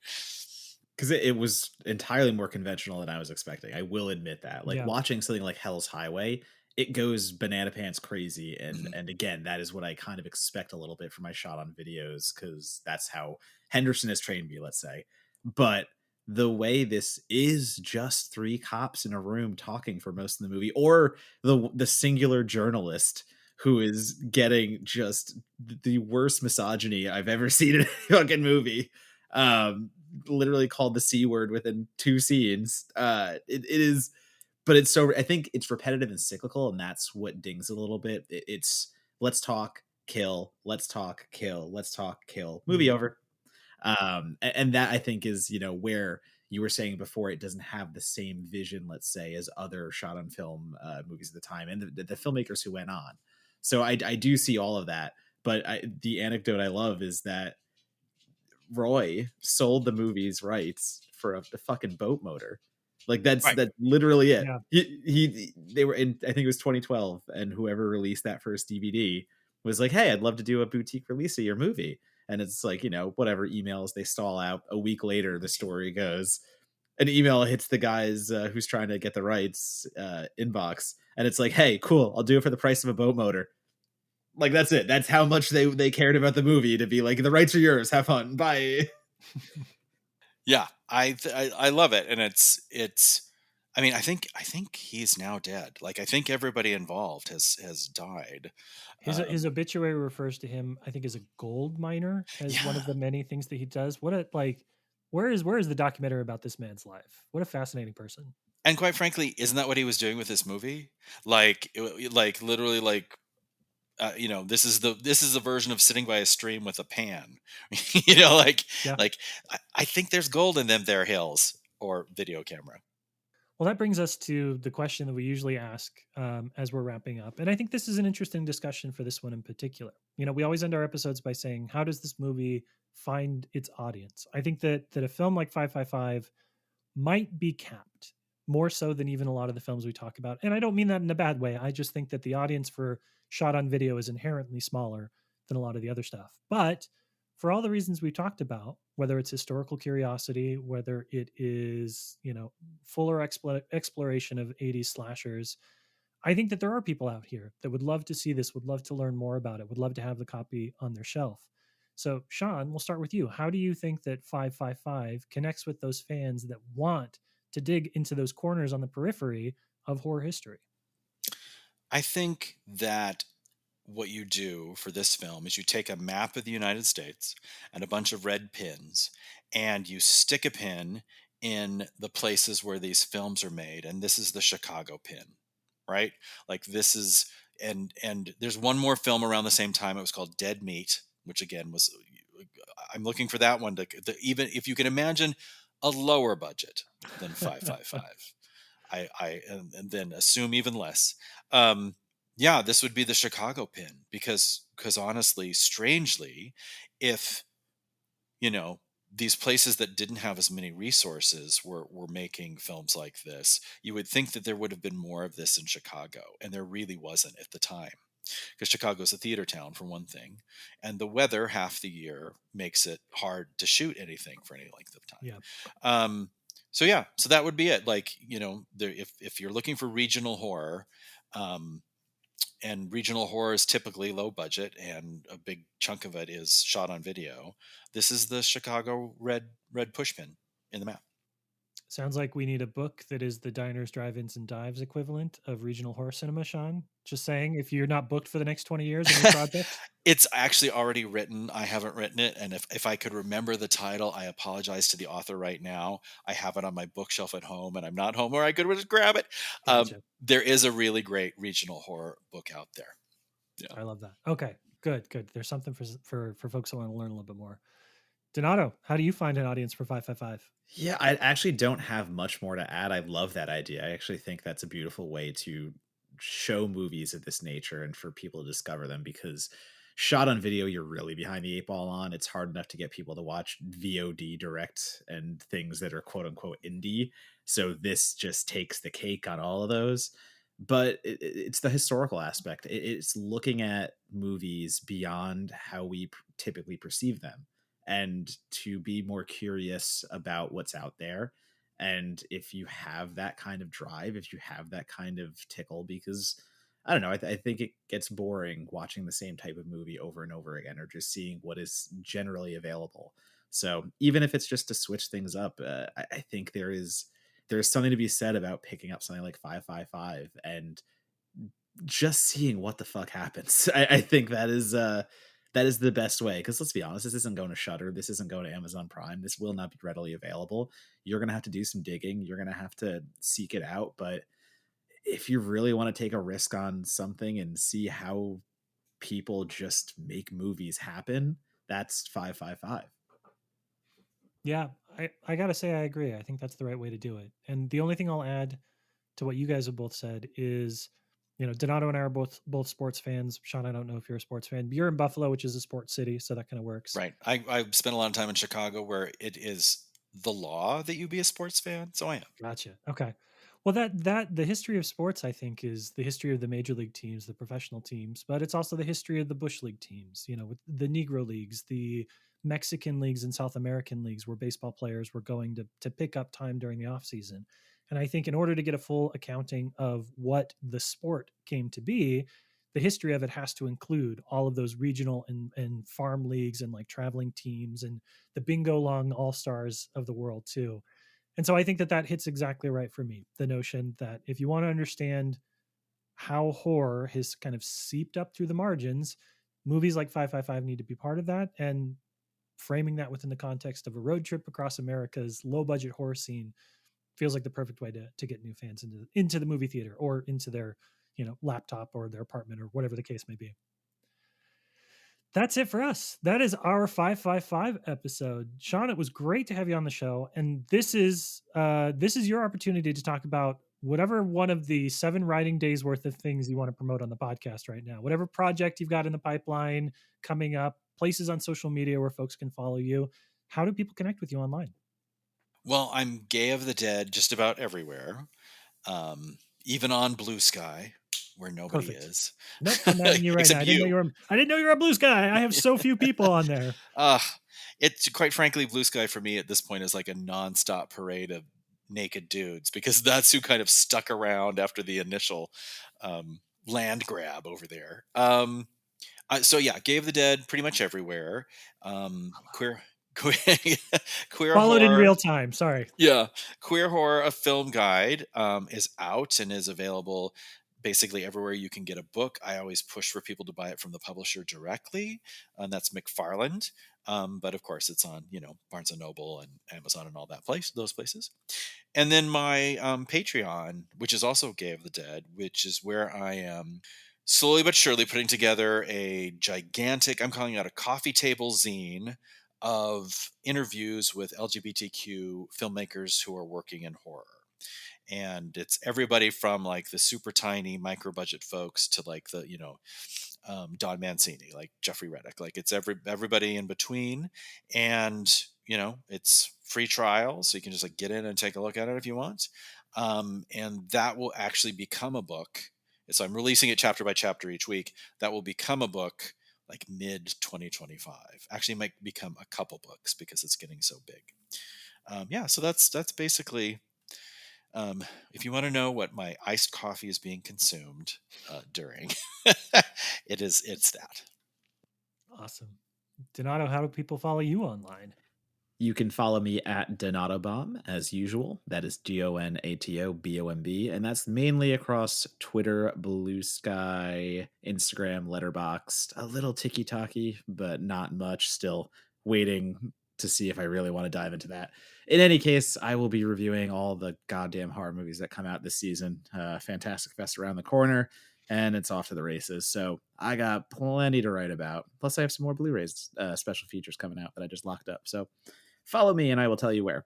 Because it was entirely more conventional than I was expecting. I will admit that. Like Yeah. watching something like Hell's Highway, it goes banana pants crazy, and Mhm. and again, that is what I kind of expect a little bit from my shot on videos, because that's how Henderson has trained me, let's say. But the way this is just three cops in a room talking for most of the movie, or the singular journalist who is getting just the worst misogyny I've ever seen in a fucking movie. Literally called the C word within two scenes. It is, but it's so, I think it's repetitive and cyclical, and that's what dings it a little bit. It's let's talk, kill, let's talk, kill, let's talk, kill, movie over. And that I think is, where you were saying before, it doesn't have the same vision, let's say, as other shot on film movies at the time, and the filmmakers who went on. So I do see all of that, but the anecdote I love is that Roy sold the movie's rights for a fucking boat motor. Like that's Right. literally it. Yeah. They were in, I think it was 2012, and whoever released that first DVD was like, "Hey, I'd love to do a boutique release of your movie." And it's like, whatever emails they stall out. A week later, the story goes, an email hits the guys who's trying to get the rights inbox, and it's like, "Hey, cool, I'll do it for the price of a boat motor." Like that's it. That's how much they cared about the movie, to be like, the rights are yours. Have fun. Bye. Yeah, I love it, and it's I mean, I think he's now dead. Like, I think everybody involved has died. His obituary refers to him, I think, as a gold miner, as one Yeah, of the many things that he does. What a like where is the documentary about this man's life? What a fascinating person. and quite frankly, isn't that what he was doing with this movie? Like, like literally, like, this is the version of sitting by a stream with a pan. Like, Yeah. I think there's gold in them there hills or video camera. Well, that brings us to the question that we usually ask as we're wrapping up. And I think this is an interesting discussion for this one in particular. We always end our episodes by saying, how does this movie find its audience? I think that a film like 555 might be capped more so than even a lot of the films we talk about. And I don't mean that in a bad way. I just think that the audience for shot on video is inherently smaller than a lot of the other stuff. But for all the reasons we talked about, whether it's historical curiosity, whether it is, fuller exploration of 80s slashers, I think that there are people out here that would love to see this, would love to learn more about it, would love to have the copy on their shelf. So, Sean, we'll start with you. How do you think that 555 connects with those fans that want to dig into those corners on the periphery of horror history? I think that what you do for this film is you take a map of the United States and a bunch of red pins, and you stick a pin in the places where these films are made. And this is the Chicago pin, right? Like, this is, and there's one more film around the same time. It was called Dead Meat, which again was, I'm looking for that one even if you can imagine a lower budget than 555. And then assume even less. Yeah, this would be the Chicago pin, because honestly, strangely, if you know these places that didn't have as many resources were making films like this, you would think that there would have been more of this in Chicago, and there really wasn't at the time, because Chicago's a theater town for one thing, and the weather half the year makes it hard to shoot anything for any length of time. Yeah. So yeah, so that would be it. Like, if you're looking for regional horror, um, and regional horror is typically low budget, and a big chunk of it is shot on video, this is the Chicago red pushpin in the map. Sounds like we need a book that is the diners, drive-ins, and dives equivalent of regional horror cinema, Sean. Just saying, if you're not booked for the next 20 years on your project. It's actually already written. I haven't written it, and if I could remember the title, I apologize to the author right now. I have it on my bookshelf at home, and I'm not home where I could just grab it. Gotcha. There is a really great regional horror book out there. Yeah. I love that. Okay, good. There's something for folks who want to learn a little bit more. Donato, how do you find an audience for 555? Yeah, I actually don't have much more to add. I love that idea. I actually think that's a beautiful way to show movies of this nature and for people to discover them, because shot on video, you're really behind the eight ball on. It's hard enough to get people to watch VOD direct and things that are quote unquote indie. So this just takes the cake on all of those. But it's the historical aspect. It's looking at movies beyond how we typically perceive them, and to be more curious about what's out there. And if you have that kind of drive, if you have that kind of tickle, because I don't know, I think it gets boring watching the same type of movie over and over again, or just seeing what is generally available. So even if it's just to switch things up, I think there's something to be said about picking up something like 555 and just seeing what the fuck happens. I think that is the best way, because let's be honest, this isn't going to Shudder, this isn't going to Amazon Prime, this will not be readily available. You're going to have to do some digging, you're going to have to seek it out. But if you really want to take a risk on something and see how people just make movies happen, that's 555. Yeah, I gotta say I agree. I think that's the right way to do it. And the only thing I'll add to what you guys have both said is, Donato and I are both sports fans. Sean, I don't know if you're a sports fan. You're in Buffalo, which is a sports city, so that kind of works. Right. I spent a lot of time in Chicago, where it is the law that you be a sports fan. So I am. Gotcha. Okay. Well, that the history of sports, I think, is the history of the major league teams, the professional teams, but it's also the history of the bush league teams. With the Negro leagues, the Mexican leagues, and South American leagues, where baseball players were going to pick up time during the off season. And I think in order to get a full accounting of what the sport came to be, the history of it has to include all of those regional and farm leagues and like traveling teams and the bingo long all stars of the world too. And so I think that that hits exactly right for me. The notion that if you want to understand how horror has kind of seeped up through the margins, movies like 555 need to be part of that. And framing that within the context of a road trip across America's low budget horror scene feels like the perfect way to get new fans into the movie theater or into their, laptop or their apartment or whatever the case may be. That's it for us. That is our 555 episode. Sean, it was great to have you on the show. And this is your opportunity to talk about whatever one of the 7 writing days worth of things you want to promote on the podcast right now. Whatever project you've got in the pipeline coming up, places on social media where folks can follow you. How do people connect with you online? Well, I'm Gay of the Dead just about everywhere, even on Blue Sky, where nobody Perfect. is, Nope, I'm adding you right now. except you. I didn't know you were a Blue Sky. I have so few people on there. Uh, it's quite frankly, Blue Sky for me at this point is like a nonstop parade of naked dudes because that's who kind of stuck around after the initial land grab over there. So yeah, Gay of the Dead pretty much everywhere. Queer, queer, queer Followed in horror. real time. Sorry. Yeah, Queer Horror, a film guide, is out and is available basically everywhere you can get a book. I always push for people to buy it from the publisher directly, and that's McFarland. But of course, it's on Barnes and Noble and Amazon and all those places. And then my Patreon, which is also Gay of the Dead, which is where I am slowly but surely putting together a gigantic, I'm calling it a coffee table zine of interviews with LGBTQ filmmakers who are working in horror. And it's everybody from like the super tiny micro budget folks to like the, Don Mancini, like Jeffrey Reddick, like it's everybody in between. And, it's free trial. So you can just like get in and take a look at it if you want. And that will actually become a book. So I'm releasing it chapter by chapter each week. That will become a book like mid 2025. Actually might become a couple books because it's getting so big. Yeah, so that's basically, if you want to know what my iced coffee is being consumed during, it's that. Awesome. Donato, how do people follow you online? You can follow me at Donatobomb as usual. That is GONATOBOMB. And that's mainly across Twitter, Blue Sky, Instagram, Letterboxd, a little TikTok-y, but not much. Still waiting to see if I really want to dive into that. In any case, I will be reviewing all the goddamn horror movies that come out this season. Fantastic Fest around the corner, and it's off to the races. So I got plenty to write about. Plus, I have some more Blu-rays special features coming out that I just locked up. So follow me and I will tell you where.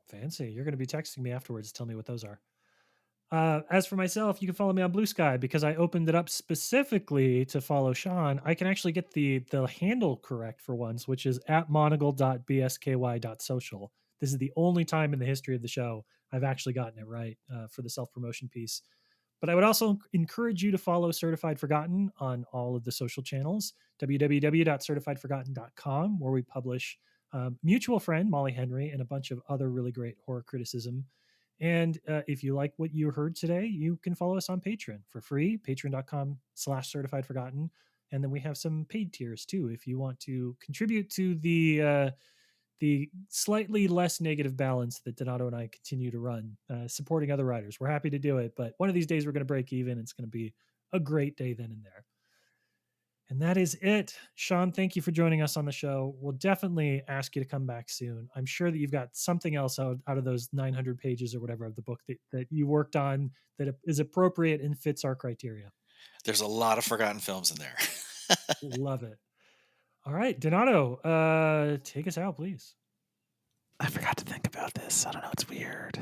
Fancy. You're going to be texting me afterwards to tell me what those are. As for myself, you can follow me on Blue Sky because I opened it up specifically to follow Sean. I can actually get the handle correct for once, which is at monogle.bsky.social. This is the only time in the history of the show I've actually gotten it right for the self-promotion piece. But I would also encourage you to follow Certified Forgotten on all of the social channels, www.certifiedforgotten.com, where we publish mutual friend Molly Henry and a bunch of other really great horror criticism. And if you like what you heard today, you can follow us on Patreon for free, patreon.com/certified forgotten. And then we have some paid tiers too. If you want to contribute to the slightly less negative balance that Donato and I continue to run, supporting other writers, we're happy to do it. But one of these days we're going to break even. It's going to be a great day then and there. And that is it. Sean, thank you for joining us on the show. We'll definitely ask you to come back soon. I'm sure that you've got something else out of those 900 pages or whatever of the book that you worked on that is appropriate and fits our criteria. There's a lot of forgotten films in there. Love it. All right, Donato, take us out, please. I forgot to think about this. I don't know. It's weird.